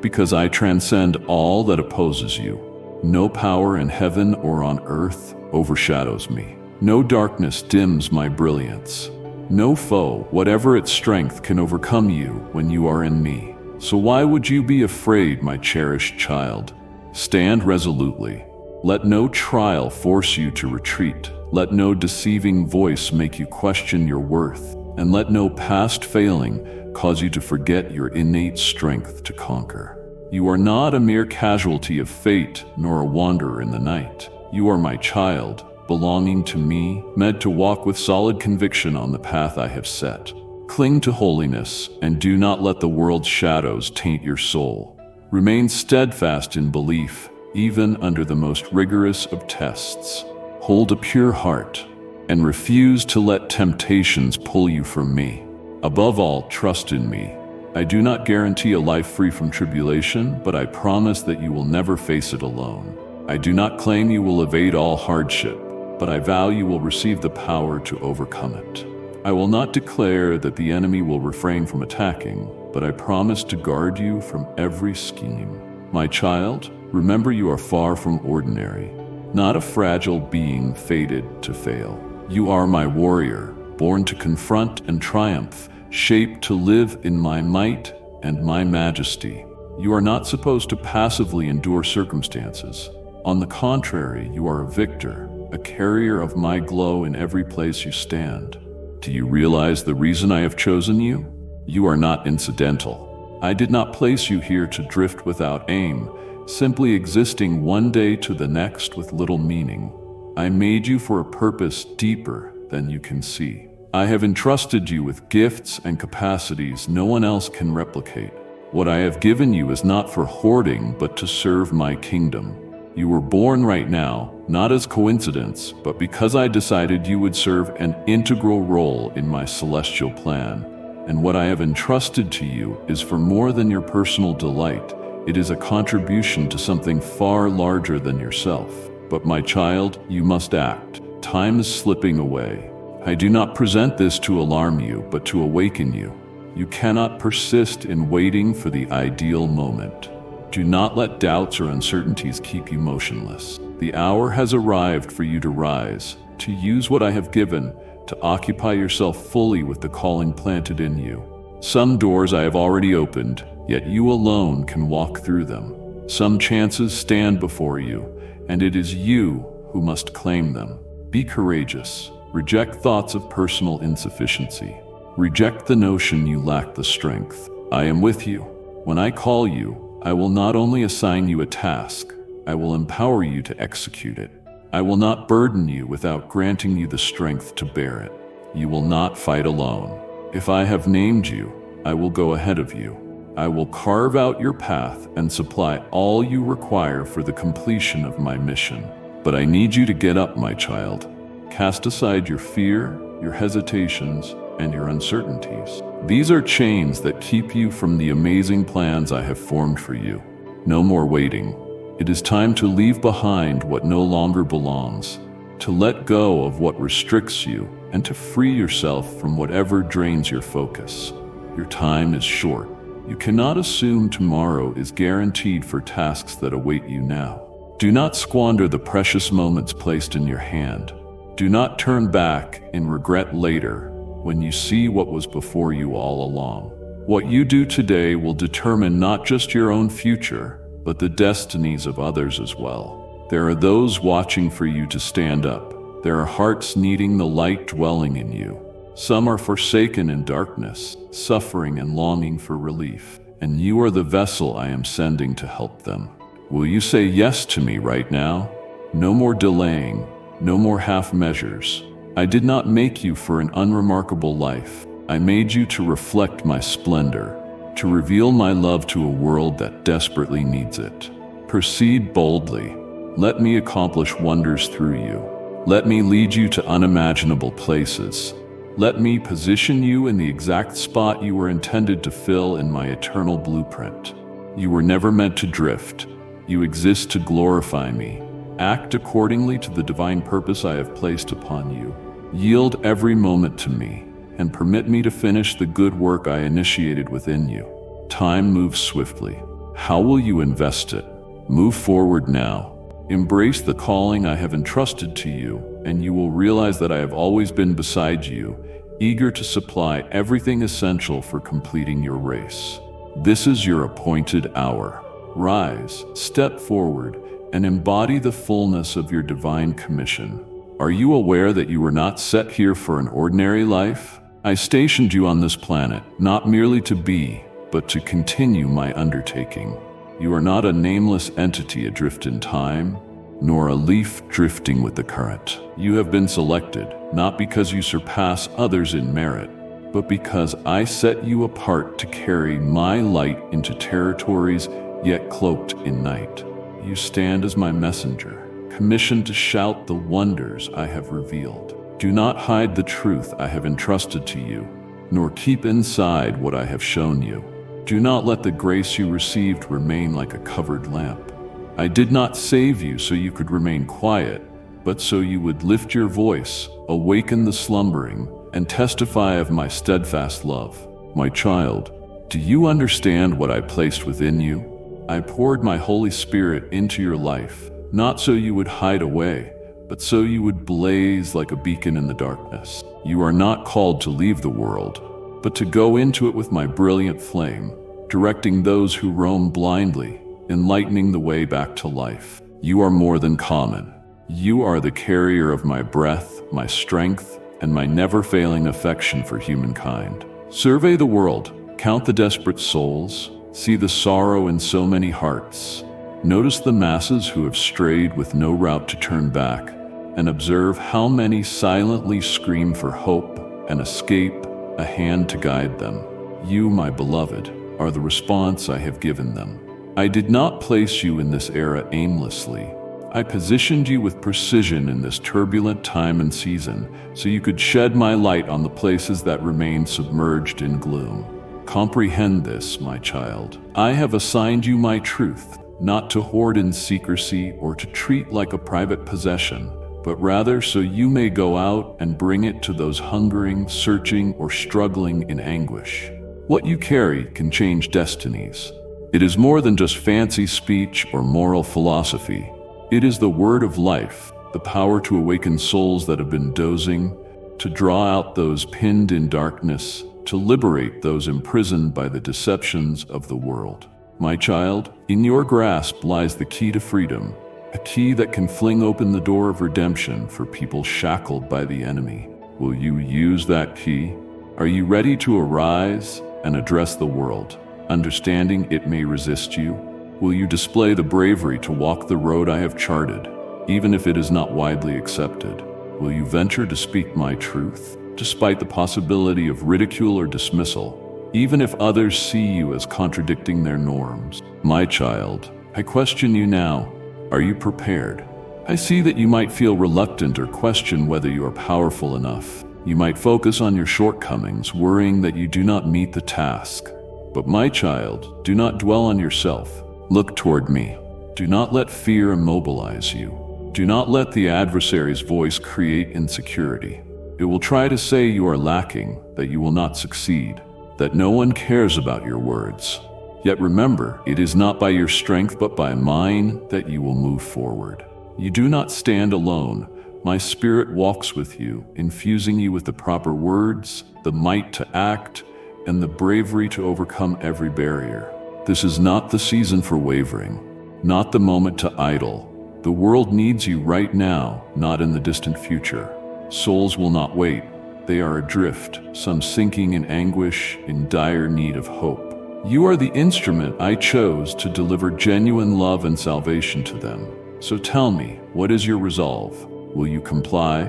Because I transcend all that opposes you. No power in heaven or on earth overshadows me. No darkness dims my brilliance. No foe, whatever its strength, can overcome you when you are in me. So why would you be afraid, my cherished child? Stand resolutely. Let no trial force you to retreat. Let no deceiving voice make you question your worth. And let no past failing cause you to forget your innate strength to conquer. You are not a mere casualty of fate, nor a wanderer in the night. You are my child, belonging to me, meant to walk with solid conviction on the path I have set. Cling to holiness, and do not let the world's shadows taint your soul. Remain steadfast in belief, even under the most rigorous of tests. Hold a pure heart, and refuse to let temptations pull you from me. Above all, trust in me. I do not guarantee a life free from tribulation, but I promise that you will never face it alone. I do not claim you will evade all hardship, but I vow you will receive the power to overcome it. I will not declare that the enemy will refrain from attacking, but I promise to guard you from every scheme. My child, remember you are far from ordinary, not a fragile being fated to fail. You are my warrior, born to confront and triumph, shaped to live in my might and my majesty. You are not supposed to passively endure circumstances. On the contrary, you are a victor, a carrier of my glow in every place you stand. Do you realize the reason I have chosen you? You are not incidental. I did not place you here to drift without aim, simply existing one day to the next with little meaning. I made you for a purpose deeper than you can see. I have entrusted you with gifts and capacities no one else can replicate. What I have given you is not for hoarding, but to serve my kingdom. You were born right now, not as coincidence, but because I decided you would serve an integral role in my celestial plan. And what I have entrusted to you is for more than your personal delight. It is a contribution to something far larger than yourself. But my child, you must act. Time is slipping away. I do not present this to alarm you, but to awaken you. You cannot persist in waiting for the ideal moment. Do not let doubts or uncertainties keep you motionless. The hour has arrived for you to rise, to use what I have given, to occupy yourself fully with the calling planted in you. Some doors I have already opened, yet you alone can walk through them. Some chances stand before you, and it is you who must claim them. Be courageous. Reject thoughts of personal insufficiency. Reject the notion you lack the strength. I am with you. When I call you, I will not only assign you a task, I will empower you to execute it. I will not burden you without granting you the strength to bear it. You will not fight alone. If I have named you, I will go ahead of you. I will carve out your path and supply all you require for the completion of my mission. But I need you to get up, my child. Cast aside your fear, your hesitations, and your uncertainties. These are chains that keep you from the amazing plans I have formed for you. No more waiting. It is time to leave behind what no longer belongs, to let go of what restricts you, and to free yourself from whatever drains your focus. Your time is short. You cannot assume tomorrow is guaranteed for tasks that await you now. Do not squander the precious moments placed in your hand. Do not turn back in regret later when you see what was before you all along. What you do today will determine not just your own future, but the destinies of others as well. There are those watching for you to stand up. There are hearts needing the light dwelling in you. Some are forsaken in darkness, suffering and longing for relief, and you are the vessel I am sending to help them. Will you say yes to me right now? No more delaying. No more half measures. I did not make you for an unremarkable life. I made you to reflect my splendor, to reveal my love to a world that desperately needs it. Proceed boldly. Let me accomplish wonders through you. Let me lead you to unimaginable places. Let me position you in the exact spot you were intended to fill in my eternal blueprint. You were never meant to drift. You exist to glorify me. Act accordingly to the divine purpose I have placed upon you. Yield every moment to me, and permit me to finish the good work I initiated within you. Time moves swiftly. How will you invest it? Move forward now. Embrace the calling I have entrusted to you, and you will realize that I have always been beside you, eager to supply everything essential for completing your race. This is your appointed hour. Rise, step forward, and embody the fullness of your divine commission. Are you aware that you were not set here for an ordinary life? I stationed you on this planet, not merely to be, but to continue my undertaking. You are not a nameless entity adrift in time, nor a leaf drifting with the current. You have been selected, not because you surpass others in merit, but because I set you apart to carry my light into territories yet cloaked in night. You stand as my messenger, commissioned to shout the wonders I have revealed. Do not hide the truth I have entrusted to you, nor keep inside what I have shown you. Do not let the grace you received remain like a covered lamp. I did not save you so you could remain quiet, but so you would lift your voice, awaken the slumbering, and testify of my steadfast love. My child, do you understand what I placed within you? I poured my Holy Spirit into your life, not so you would hide away, but so you would blaze like a beacon in the darkness. You are not called to leave the world, but to go into it with my brilliant flame, directing those who roam blindly, enlightening the way back to life. You are more than common. You are the carrier of my breath, my strength, and my never-failing affection for humankind. Survey the world, count the desperate souls, see the sorrow in so many hearts. Notice the masses who have strayed with no route to turn back, and observe how many silently scream for hope, an escape, a hand to guide them. You, my beloved, are the response I have given them. I did not place you in this era aimlessly. I positioned you with precision in this turbulent time and season, so you could shed my light on the places that remain submerged in gloom. Comprehend this, my child. I have assigned you my truth, not to hoard in secrecy or to treat like a private possession, but rather so you may go out and bring it to those hungering, searching, or struggling in anguish. What you carry can change destinies. It is more than just fancy speech or moral philosophy. It is the word of life, the power to awaken souls that have been dozing, to draw out those pinned in darkness, to liberate those imprisoned by the deceptions of the world. My child, in your grasp lies the key to freedom, a key that can fling open the door of redemption for people shackled by the enemy. Will you use that key? Are you ready to arise and address the world, understanding it may resist you? Will you display the bravery to walk the road I have charted, even if it is not widely accepted? Will you venture to speak my truth, despite the possibility of ridicule or dismissal, even if others see you as contradicting their norms? My child, I question you now. Are you prepared? I see that you might feel reluctant or question whether you are powerful enough. You might focus on your shortcomings, worrying that you do not meet the task. But my child, do not dwell on yourself. Look toward me. Do not let fear immobilize you. Do not let the adversary's voice create insecurity. It will try to say you are lacking, that you will not succeed, that no one cares about your words. Yet remember, it is not by your strength but by mine that you will move forward. You do not stand alone. My spirit walks with you, infusing you with the proper words, the might to act, and the bravery to overcome every barrier. This is not the season for wavering, not the moment to idle. The world needs you right now, not in the distant future. Souls will not wait. They are adrift, some sinking in anguish, in dire need of hope. You are the instrument I chose to deliver genuine love and salvation to them. So tell me, what is your resolve? Will you comply?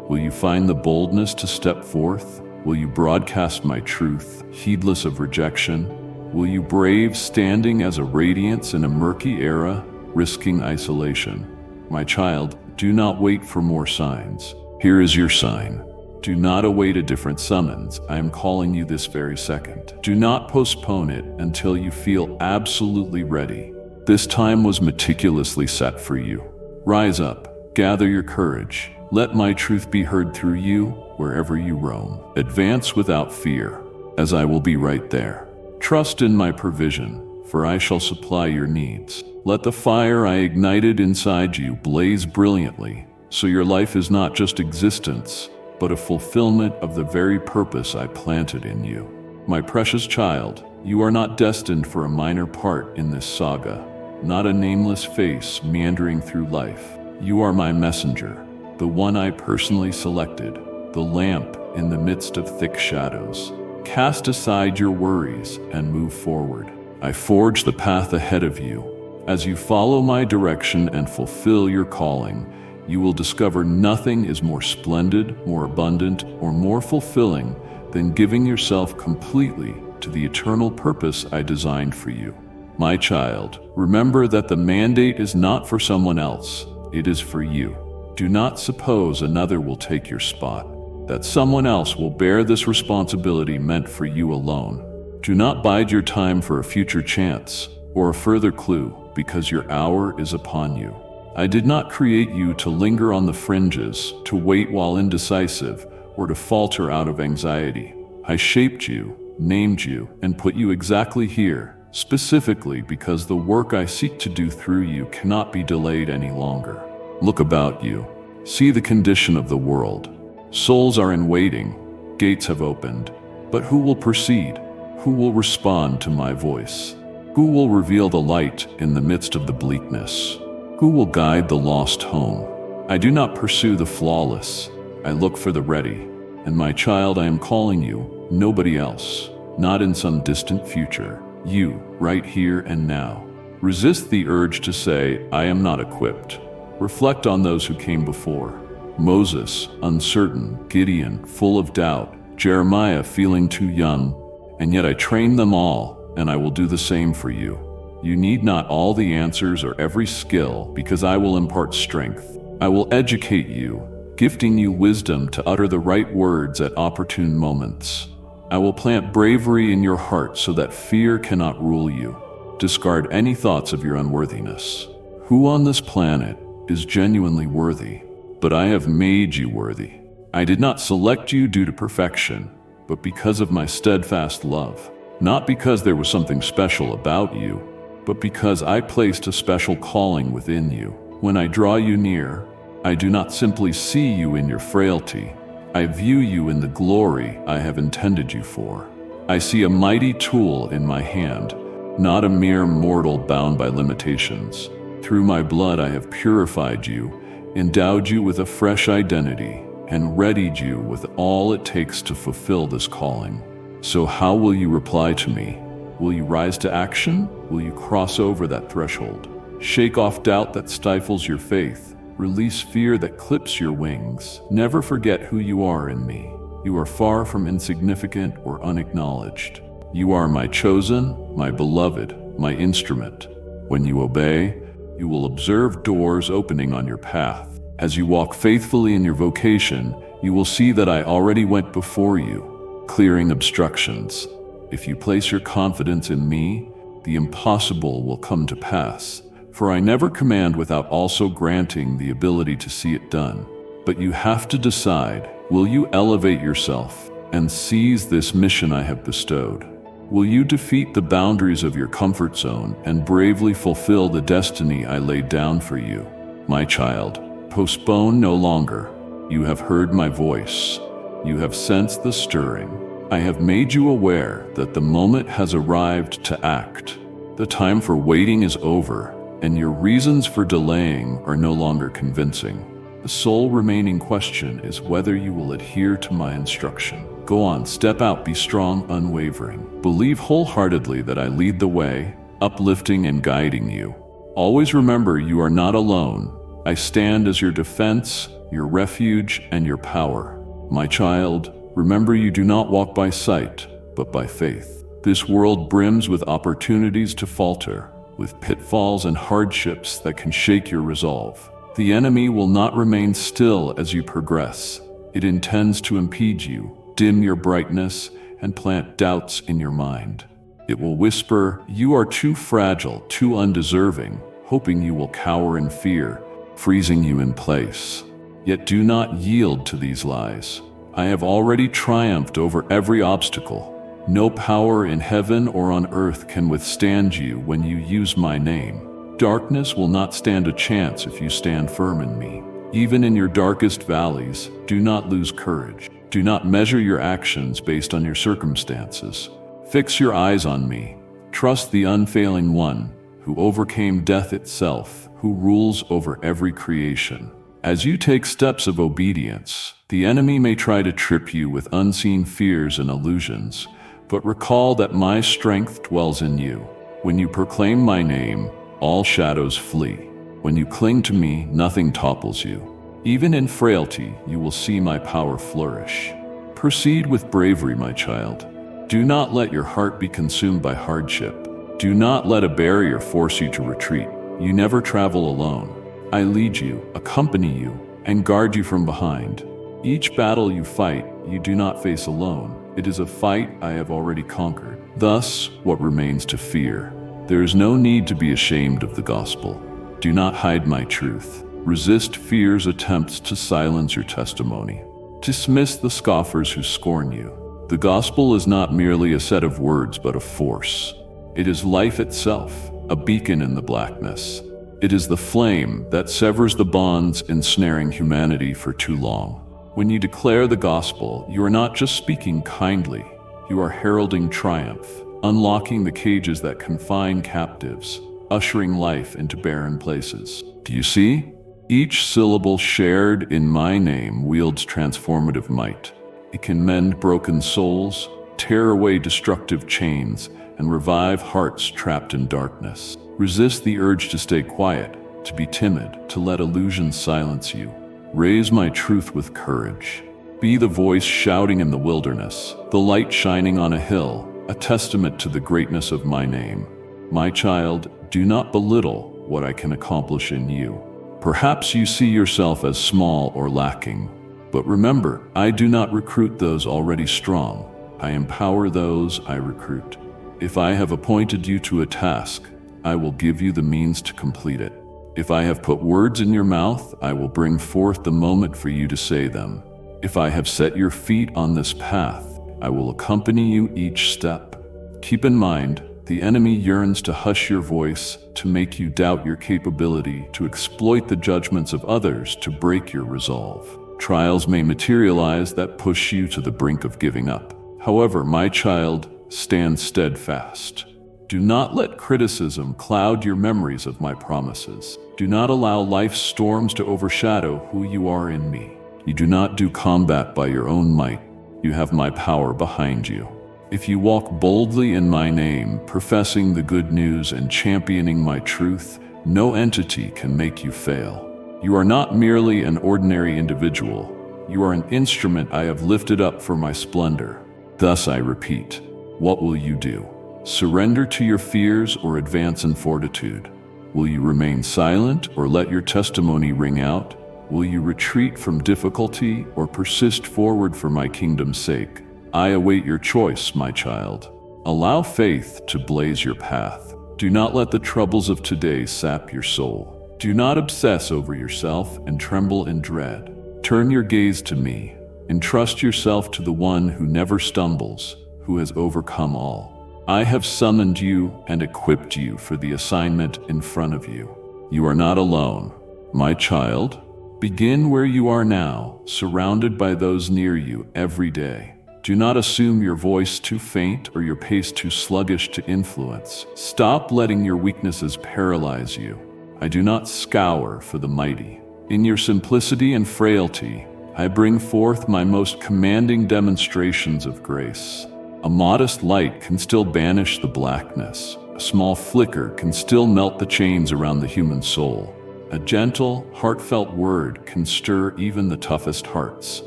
Will you find the boldness to step forth? Will you broadcast my truth, heedless of rejection? Will you brave standing as a radiance in a murky era, risking isolation? My child, do not wait for more signs. Here is your sign. Do not await a different summons. I am calling you this very second. Do not postpone it until you feel absolutely ready. This time was meticulously set for you. Rise up, gather your courage. Let my truth be heard through you wherever you roam. Advance without fear, as I will be right there. Trust in my provision, for I shall supply your needs. Let the fire I ignited inside you blaze brilliantly, So your life is not just existence, but a fulfillment of the very purpose I planted in you. My precious child, you are not destined for a minor part in this saga, not a nameless face meandering through life. You are my messenger, the one I personally selected, the lamp in the midst of thick shadows. Cast aside your worries and move forward. I forge the path ahead of you. As you follow my direction and fulfill your calling, you will discover nothing is more splendid, more abundant, or more fulfilling than giving yourself completely to the eternal purpose I designed for you. My child, remember that the mandate is not for someone else, it is for you. Do not suppose another will take your spot, that someone else will bear this responsibility meant for you alone. Do not bide your time for a future chance or a further clue, because your hour is upon you. I did not create you to linger on the fringes, to wait while indecisive, or to falter out of anxiety. I shaped you, named you, and put you exactly here, specifically because the work I seek to do through you cannot be delayed any longer. Look about you. See the condition of the world. Souls are in waiting. Gates have opened. But who will proceed? Who will respond to my voice? Who will reveal the light in the midst of the bleakness? Who will guide the lost home? I do not pursue the flawless. I look for the ready. And my child, I am calling you, nobody else, not in some distant future. You, right here and now. Resist the urge to say, I am not equipped. Reflect on those who came before. Moses, uncertain; Gideon, full of doubt; Jeremiah, feeling too young. And yet I trained them all, and I will do the same for you. You need not all the answers or every skill, because I will impart strength. I will educate you, gifting you wisdom to utter the right words at opportune moments. I will plant bravery in your heart so that fear cannot rule you. Discard any thoughts of your unworthiness. Who on this planet is genuinely worthy? But I have made you worthy. I did not select you due to perfection, but because of my steadfast love. Not because there was something special about you, but because I placed a special calling within you. When I draw you near, I do not simply see you in your frailty. I view you in the glory I have intended you for. I see a mighty tool in my hand, not a mere mortal bound by limitations. Through my blood I have purified you, endowed you with a fresh identity, and readied you with all it takes to fulfill this calling. So how will you reply to me? Will you rise to action? Will you cross over that threshold? Shake off doubt that stifles your faith. Release fear that clips your wings. Never forget who you are in me. You are far from insignificant or unacknowledged. You are my chosen, my beloved, my instrument. When you obey, you will observe doors opening on your path. As you walk faithfully in your vocation, you will see that I already went before you, clearing obstructions. If you place your confidence in me, the impossible will come to pass. For I never command without also granting the ability to see it done. But you have to decide, will you elevate yourself and seize this mission I have bestowed? Will you defeat the boundaries of your comfort zone and bravely fulfill the destiny I laid down for you? My child, postpone no longer. You have heard my voice. You have sensed the stirring. I have made you aware that the moment has arrived to act. The time for waiting is over, and your reasons for delaying are no longer convincing. The sole remaining question is whether you will adhere to my instruction. Go on, step out, be strong, unwavering. Believe wholeheartedly that I lead the way, uplifting and guiding you. Always remember you are not alone. I stand as your defense, your refuge, and your power. My child, remember you do not walk by sight, but by faith. This world brims with opportunities to falter, with pitfalls and hardships that can shake your resolve. The enemy will not remain still as you progress. It intends to impede you, dim your brightness, and plant doubts in your mind. It will whisper, "You are too fragile, too undeserving," hoping you will cower in fear, freezing you in place. Yet do not yield to these lies. I have already triumphed over every obstacle. No power in heaven or on earth can withstand you when you use my name. Darkness will not stand a chance if you stand firm in me. Even in your darkest valleys, do not lose courage. Do not measure your actions based on your circumstances. Fix your eyes on me. Trust the unfailing one, who overcame death itself, who rules over every creation. As you take steps of obedience, the enemy may try to trip you with unseen fears and illusions, but recall that my strength dwells in you. When you proclaim my name, all shadows flee. When you cling to me, nothing topples you. Even in frailty, you will see my power flourish. Proceed with bravery, my child. Do not let your heart be consumed by hardship. Do not let a barrier force you to retreat. You never travel alone. I lead you, accompany you, and guard you from behind. Each battle you fight, you do not face alone. It is a fight I have already conquered. Thus, what remains to fear? There is no need to be ashamed of the gospel. Do not hide my truth. Resist fear's attempts to silence your testimony. Dismiss the scoffers who scorn you. The gospel is not merely a set of words, but a force. It is life itself, a beacon in the blackness. It is the flame that severs the bonds ensnaring humanity for too long. When you declare the gospel, you are not just speaking kindly, you are heralding triumph, unlocking the cages that confine captives, ushering life into barren places. Do you see? Each syllable shared in my name wields transformative might. It can mend broken souls, tear away destructive chains, and revive hearts trapped in darkness. Resist the urge to stay quiet, to be timid, to let illusions silence you. Raise my truth with courage. Be the voice shouting in the wilderness, the light shining on a hill, a testament to the greatness of my name. My child, do not belittle what I can accomplish in you. Perhaps you see yourself as small or lacking, but remember, I do not recruit those already strong. I empower those I recruit. If I have appointed you to a task, I will give you the means to complete it. If I have put words in your mouth, I will bring forth the moment for you to say them. If I have set your feet on this path, I will accompany you each step. Keep in mind, the enemy yearns to hush your voice, to make you doubt your capability, to exploit the judgments of others, to break your resolve. Trials may materialize that push you to the brink of giving up. However, my child, stand steadfast. Do not let criticism cloud your memories of my promises. Do not allow life's storms to overshadow who you are in me. You do not do combat by your own might. You have my power behind you. If you walk boldly in my name, professing the good news and championing my truth, no entity can make you fail. You are not merely an ordinary individual. You are an instrument I have lifted up for my splendor. Thus I repeat, what will you do? Surrender to your fears or advance in fortitude? Will you remain silent or let your testimony ring out? Will you retreat from difficulty or persist forward for my kingdom's sake? I await your choice, my child. Allow faith to blaze your path. Do not let the troubles of today sap your soul. Do not obsess over yourself and tremble in dread. Turn your gaze to me. Entrust yourself to the one who never stumbles, who has overcome all. I have summoned you and equipped you for the assignment in front of you. You are not alone. My child, begin where you are now, surrounded by those near you every day. Do not assume your voice too faint or your pace too sluggish to influence. Stop letting your weaknesses paralyze you. I do not scour for the mighty. In your simplicity and frailty, I bring forth my most commanding demonstrations of grace. A modest light can still banish the blackness. A small flicker can still melt the chains around the human soul. A gentle, heartfelt word can stir even the toughest hearts.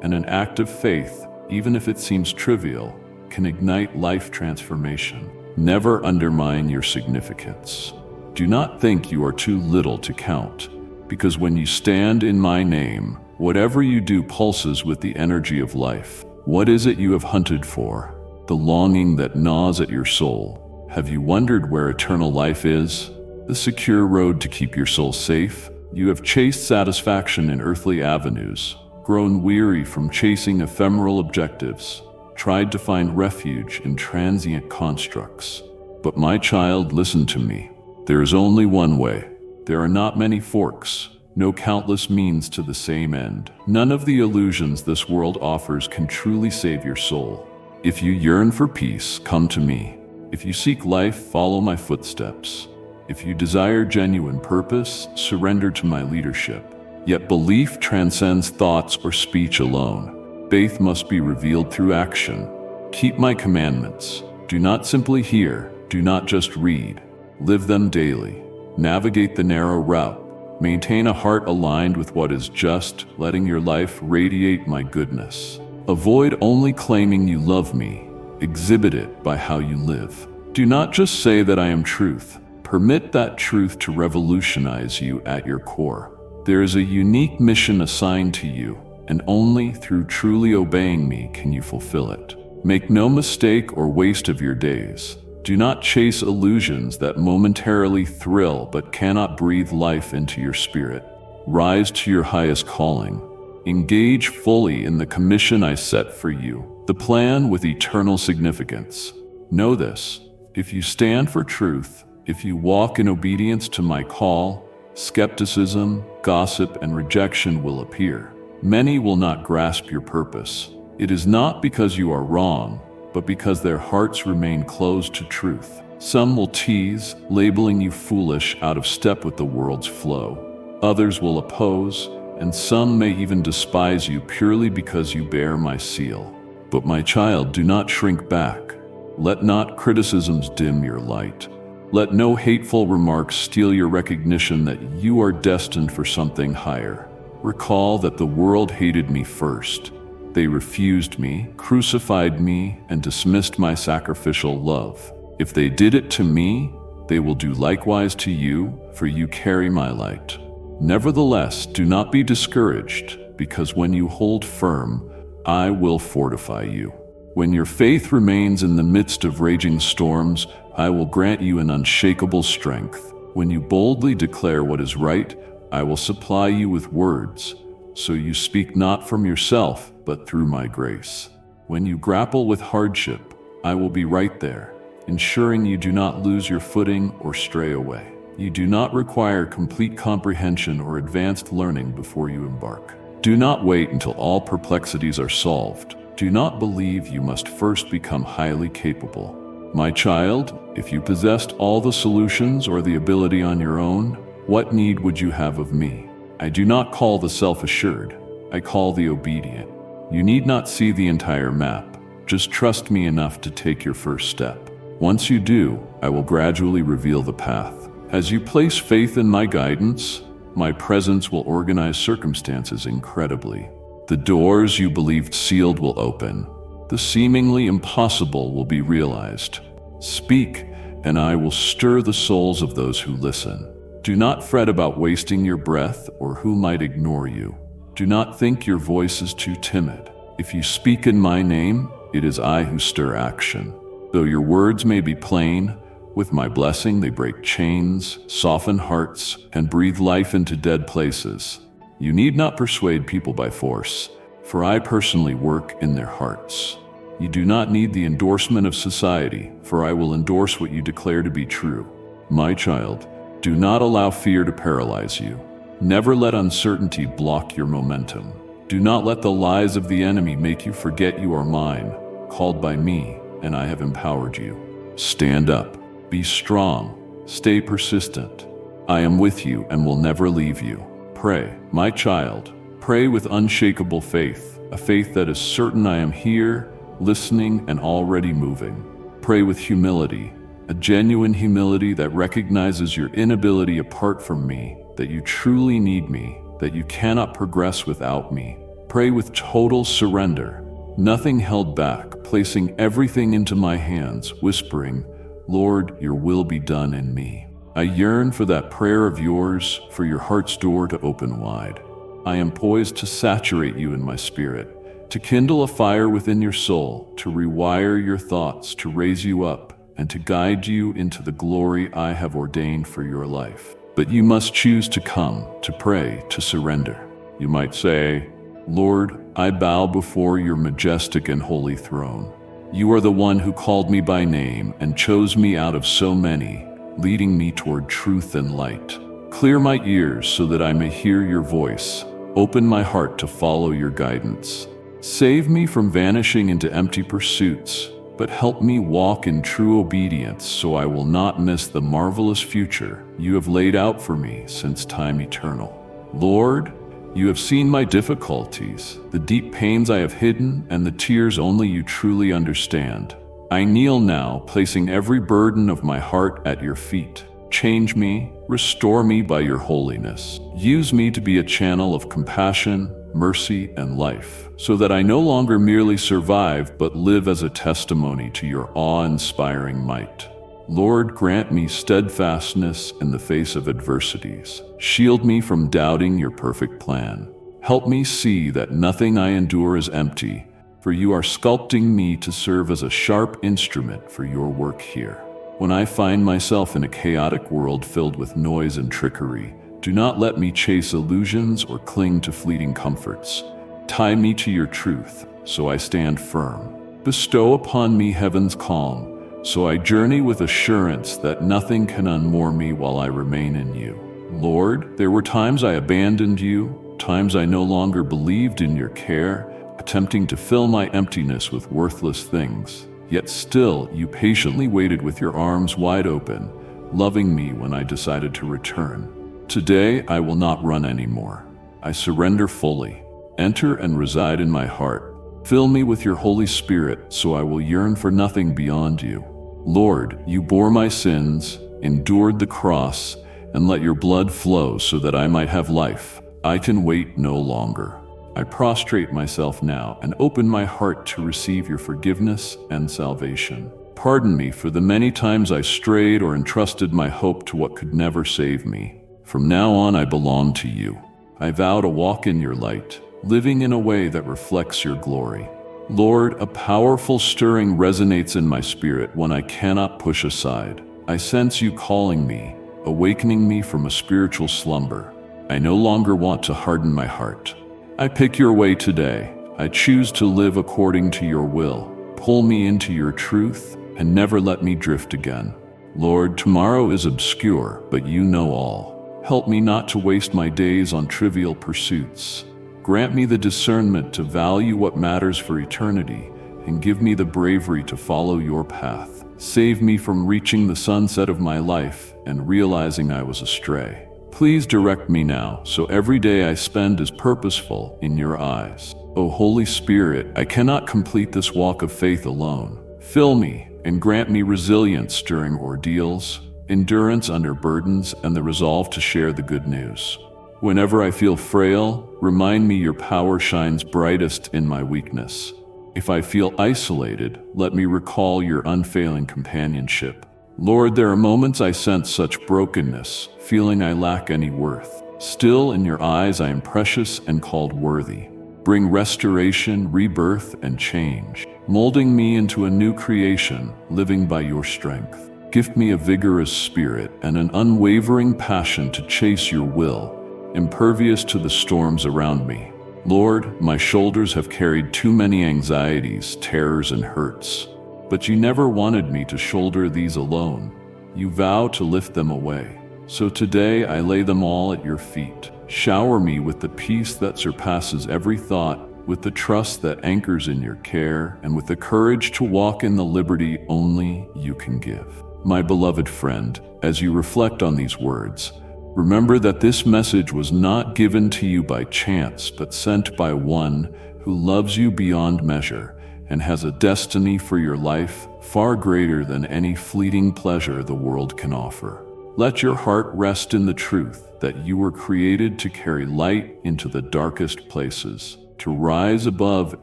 And an act of faith, even if it seems trivial, can ignite life transformation. Never undermine your significance. Do not think you are too little to count, because when you stand in my name, whatever you do pulses with the energy of life. What is it you have hunted for? The longing that gnaws at your soul. Have you wondered where eternal life is? The secure road to keep your soul safe? You have chased satisfaction in earthly avenues, grown weary from chasing ephemeral objectives, tried to find refuge in transient constructs. But my child, listen to me. There is only one way. There are not many forks, no countless means to the same end. None of the illusions this world offers can truly save your soul. If you yearn for peace, come to me. If you seek life, follow my footsteps. If you desire genuine purpose, surrender to my leadership. Yet belief transcends thoughts or speech alone. Faith must be revealed through action. Keep my commandments. Do not simply hear, do not just read. Live them daily. Navigate the narrow route. Maintain a heart aligned with what is just, letting your life radiate my goodness. Avoid only claiming you love me. Exhibit it by how you live. Do not just say that I am truth. Permit that truth to revolutionize you at your core. There is a unique mission assigned to you, and only through truly obeying me can you fulfill it. Make no mistake or waste of your days. Do not chase illusions that momentarily thrill but cannot breathe life into your spirit. Rise to your highest calling. Engage fully in the commission I set for you, the plan with eternal significance. Know this: if you stand for truth, if you walk in obedience to my call, skepticism, gossip, and rejection will appear. Many will not grasp your purpose. It is not because you are wrong, but because their hearts remain closed to truth. Some will tease, labeling you foolish, out of step with the world's flow. Others will oppose, and some may even despise you purely because you bear my seal. But my child, do not shrink back. Let not criticisms dim your light. Let no hateful remarks steal your recognition that you are destined for something higher. Recall that the world hated me first. They refused me, crucified me, and dismissed my sacrificial love. If they did it to me, they will do likewise to you, for you carry my light. Nevertheless, do not be discouraged, because when you hold firm, I will fortify you. When your faith remains in the midst of raging storms, I will grant you an unshakable strength. When you boldly declare what is right, I will supply you with words, so you speak not from yourself, but through my grace. When you grapple with hardship, I will be right there, ensuring you do not lose your footing or stray away. You do not require complete comprehension or advanced learning before you embark. Do not wait until all perplexities are solved. Do not believe you must first become highly capable. My child, if you possessed all the solutions or the ability on your own, what need would you have of me? I do not call the self-assured, I call the obedient. You need not see the entire map. Just trust me enough to take your first step. Once you do, I will gradually reveal the path. As you place faith in my guidance, my presence will organize circumstances incredibly. The doors you believed sealed will open. The seemingly impossible will be realized. Speak, and I will stir the souls of those who listen. Do not fret about wasting your breath or who might ignore you. Do not think your voice is too timid. If you speak in my name, it is I who stir action. Though your words may be plain, with my blessing they break chains, soften hearts, and breathe life into dead places. You need not persuade people by force, for I personally work in their hearts. You do not need the endorsement of society, for I will endorse what you declare to be true. My child, do not allow fear to paralyze you. Never let uncertainty block your momentum. Do not let the lies of the enemy make you forget you are mine, called by me, and I have empowered you. Stand up. Be strong. Stay persistent. I am with you and will never leave you. Pray, my child. Pray with unshakable faith, a faith that is certain I am here, listening, and already moving. Pray with humility, a genuine humility that recognizes your inability apart from me, that you truly need me, that you cannot progress without me. Pray with total surrender, nothing held back, placing everything into my hands, whispering, Lord, your will be done in me. I yearn for that prayer of yours, for your heart's door to open wide. I am poised to saturate you in my spirit, to kindle a fire within your soul, to rewire your thoughts, to raise you up, and to guide you into the glory I have ordained for your life. But you must choose to come, to pray, to surrender. You might say, Lord, I bow before your majestic and holy throne. You are the one who called me by name and chose me out of so many, leading me toward truth and light. Clear my ears so that I may hear your voice. Open my heart to follow your guidance. Save me from vanishing into empty pursuits, but help me walk in true obedience so I will not miss the marvelous future you have laid out for me since time eternal. Lord, you have seen my difficulties, the deep pains I have hidden, and the tears only you truly understand. I kneel now, placing every burden of my heart at your feet. Change me, restore me by your holiness. Use me to be a channel of compassion, mercy, and life, so that I no longer merely survive but live as a testimony to your awe-inspiring might. Lord, grant me steadfastness in the face of adversities. Shield me from doubting your perfect plan. Help me see that nothing I endure is empty, for you are sculpting me to serve as a sharp instrument for your work here. When I find myself in a chaotic world filled with noise and trickery, do not let me chase illusions or cling to fleeting comforts. Tie me to your truth, so I stand firm. Bestow upon me heaven's calm, so I journey with assurance that nothing can unmoor me while I remain in you. Lord, there were times I abandoned you, times I no longer believed in your care, attempting to fill my emptiness with worthless things. Yet still, you patiently waited with your arms wide open, loving me when I decided to return. Today, I will not run anymore. I surrender fully. Enter and reside in my heart. Fill me with your Holy Spirit, so I will yearn for nothing beyond you. Lord, you bore my sins, endured the cross, and let your blood flow so that I might have life. I can wait no longer. I prostrate myself now and open my heart to receive your forgiveness and salvation. Pardon me for the many times I strayed or entrusted my hope to what could never save me. From now on, I belong to you. I vow to walk in your light, living in a way that reflects your glory. Lord, a powerful stirring resonates in my spirit when I cannot push aside. I sense you calling me, awakening me from a spiritual slumber. I no longer want to harden my heart. I pick your way today. I choose to live according to your will. Pull me into your truth and never let me drift again. Lord, tomorrow is obscure, but you know all. Help me not to waste my days on trivial pursuits. Grant me the discernment to value what matters for eternity, and give me the bravery to follow your path. Save me from reaching the sunset of my life and realizing I was astray. Please direct me now, so every day I spend is purposeful in your eyes. O Holy Spirit, I cannot complete this walk of faith alone. Fill me and grant me resilience during ordeals, endurance under burdens, and the resolve to share the good news. Whenever I feel frail, remind me your power shines brightest in my weakness. If I feel isolated, let me recall your unfailing companionship. Lord, there are moments I sense such brokenness, feeling I lack any worth. Still, in your eyes, I am precious and called worthy. Bring restoration, rebirth, and change, molding me into a new creation, living by your strength. Gift me a vigorous spirit and an unwavering passion to chase your will, impervious to the storms around me. Lord, my shoulders have carried too many anxieties, terrors, and hurts. But you never wanted me to shoulder these alone. You vow to lift them away. So today I lay them all at your feet. Shower me with the peace that surpasses every thought, with the trust that anchors in your care, and with the courage to walk in the liberty only you can give. My beloved friend, as you reflect on these words, remember that this message was not given to you by chance, but sent by one who loves you beyond measure and has a destiny for your life far greater than any fleeting pleasure the world can offer. Let your heart rest in the truth that you were created to carry light into the darkest places, to rise above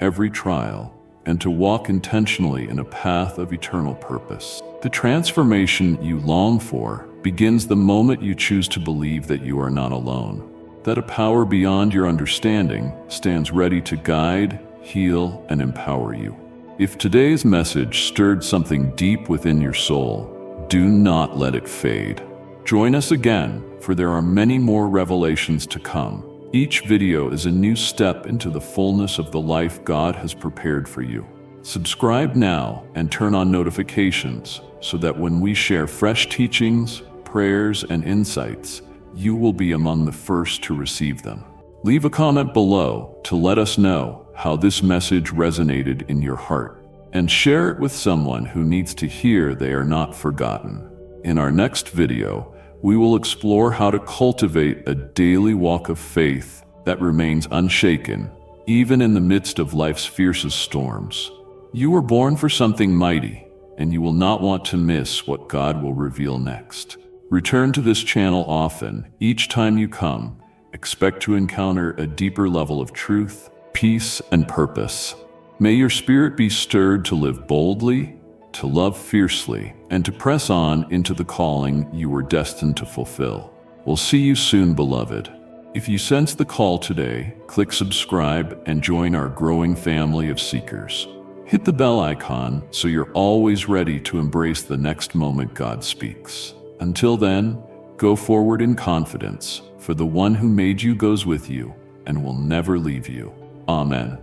every trial, and to walk intentionally in a path of eternal purpose. The transformation you long for begins the moment you choose to believe that you are not alone, that a power beyond your understanding stands ready to guide, heal, and empower you. If today's message stirred something deep within your soul, do not let it fade. Join us again, for there are many more revelations to come. Each video is a new step into the fullness of the life God has prepared for you. Subscribe now and turn on notifications so that when we share fresh teachings, prayers, and insights, you will be among the first to receive them. Leave a comment below to let us know how this message resonated in your heart, and share it with someone who needs to hear they are not forgotten. In our next video, we will explore how to cultivate a daily walk of faith that remains unshaken, even in the midst of life's fiercest storms. You were born for something mighty, and you will not want to miss what God will reveal next. Return to this channel often. Each time you come, expect to encounter a deeper level of truth, peace, and purpose. May your spirit be stirred to live boldly, to love fiercely, and to press on into the calling you were destined to fulfill. We'll see you soon, beloved. If you sense the call today, click subscribe and join our growing family of seekers. Hit the bell icon so you're always ready to embrace the next moment God speaks. Until then, go forward in confidence, for the one who made you goes with you and will never leave you. Amen.